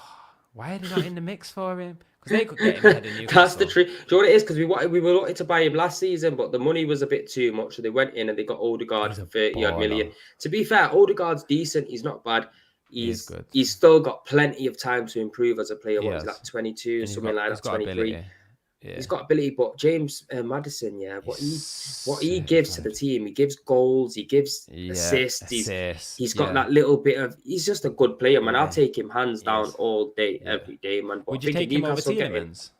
why are they not in the mix for him? Because they could get him ahead of Newcastle. That's the trick. Do you know what it is? Because we were looking to buy him last season, but the money was a bit too much. So they went in and they got Odegaard for 30-odd million. To be fair, Odegaard's decent. He's not bad. He's good. He's still got plenty of time to improve as a player. He's like 22, something like that, 23. Yeah. He's got ability, but James Maddison, what he gives to the team, he gives goals, he gives assists. He's got that little bit of. He's just a good player, man. I'll take him hands down all day, every day, man. But would you take him over Tielemans?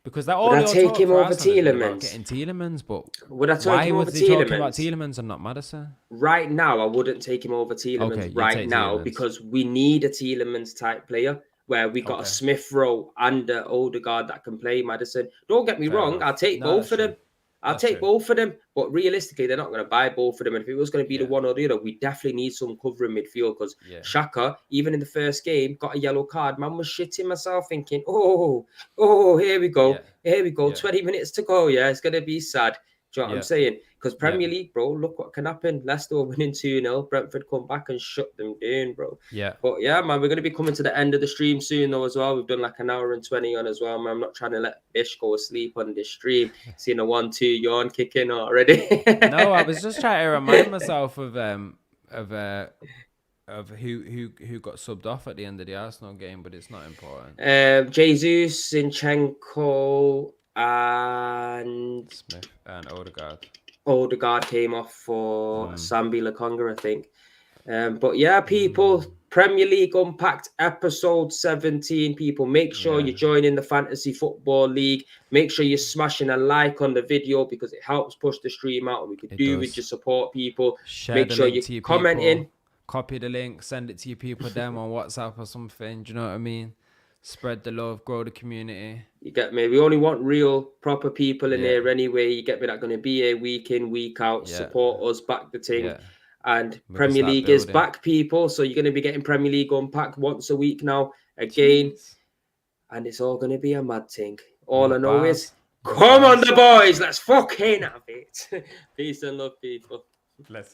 Because that all would I take him over Tielemans? Getting Tielemans, but would I take him over Tielemans? Why was he talking about Tielemans and not Maddison? Right now, I wouldn't take him over Tielemans because we need a Tielemans type player. Where we got a Smith Rowe and a Odegaard that can play Maddison. Don't get me wrong, I'll take both of them. I'll take both of them, but realistically, they're not going to buy both of them. And if it was going to be the one or the other, we definitely need some cover in midfield because Xhaka, even in the first game, got a yellow card. Man was shitting myself thinking, oh, here we go. Here we go. 20 minutes to go. Yeah, it's going to be sad. Do you know what I'm saying? Because Premier League, bro, look what can happen. Leicester winning 2-0. Brentford come back and shut them down, bro. Yeah. But yeah, man, we're going to be coming to the end of the stream soon, though, as well. We've done like an hour and 20 on as well, man. I'm not trying to let Bish go asleep on this stream. Seeing a 1-2 yawn kicking already. No, I was just trying to remind myself of who got subbed off at the end of the Arsenal game, but it's not important. Jesus, Zinchenko, and Smith and Odegaard. Odegaard came off for Sambi Lokonga, I think. But yeah, people, Premier League Unpacked episode 17. People, make sure you join in the Fantasy Football League. Make sure you're smashing a like on the video because it helps push the stream out. And we could do with your support, people. Make sure you're commenting. Copy the link, send it to your people, them on WhatsApp or something. Do you know what I mean? Spread the love, grow the community. You get me? We only want real, proper people in here anyway. You get me? That going to be here week in, week out. Support us, back the team. Yeah. And Premier League is back, people. So you're going to be getting Premier League Unpacked once a week now, again. Jeez. And it's all going to be a mad thing. All I know is, come on, the boys. Let's fucking have it. Peace and love, people. Bless.